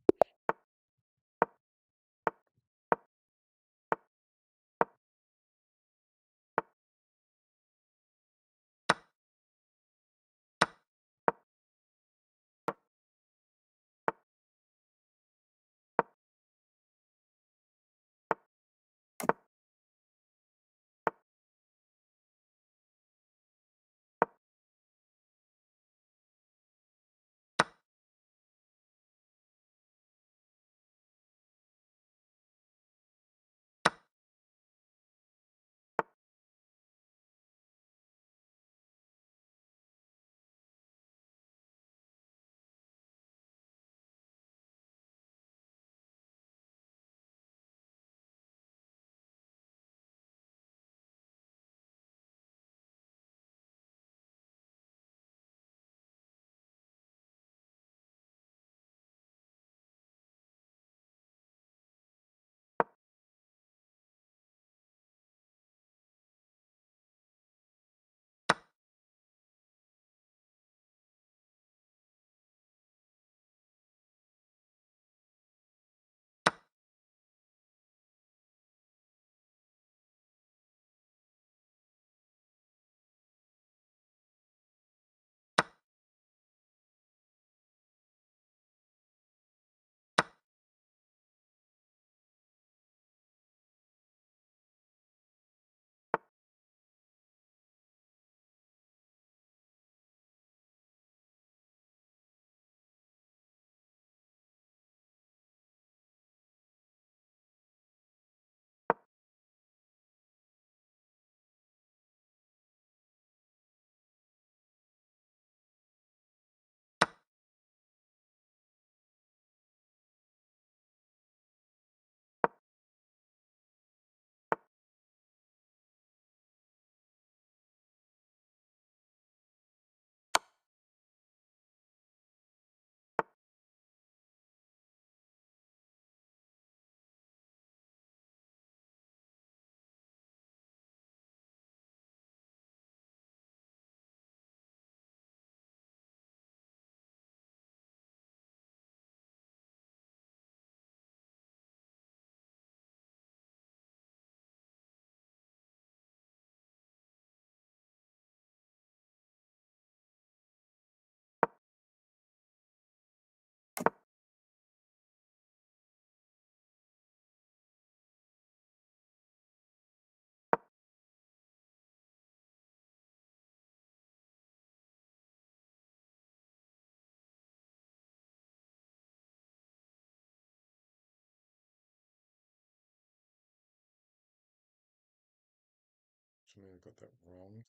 I may have got that wrong,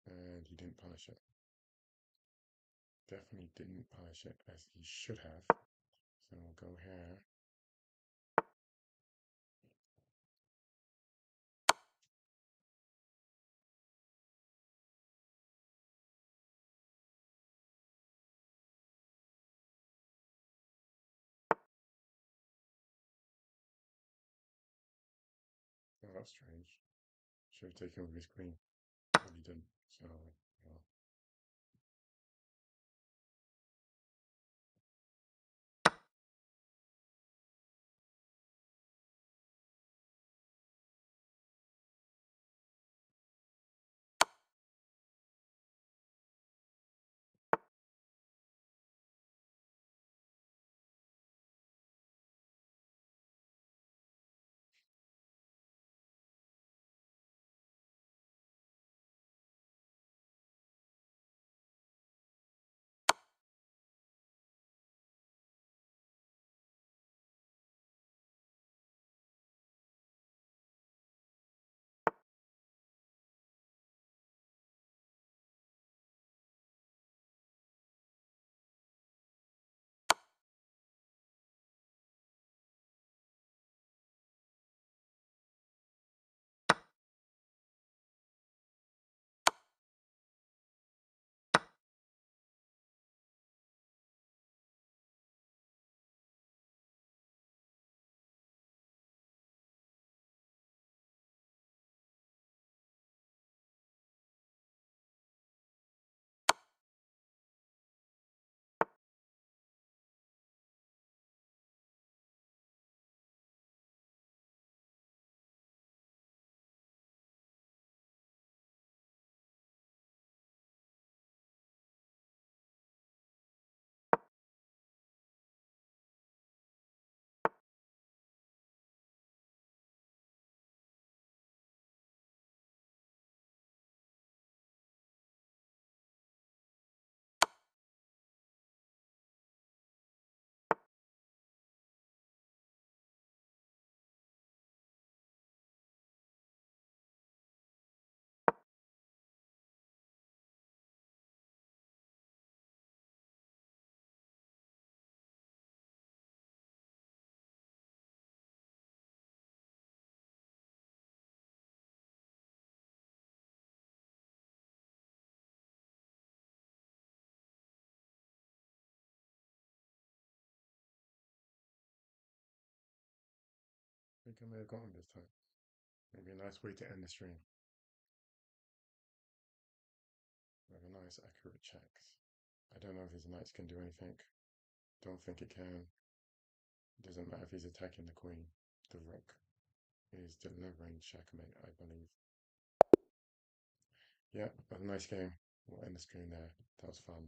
and he didn't punish it. Definitely didn't punish it as he should have. So we'll go here. Oh, that's strange. Should have taken with his queen, but he didn't. So, well, I think I may have gotten this time. Maybe a nice way to end the stream. We have a nice accurate checks. I don't know if his knights can do anything. Don't think it can. Doesn't matter if he's attacking the queen. The rook is delivering checkmate, I believe. Yeah, a nice game. We'll end the stream there. That was fun.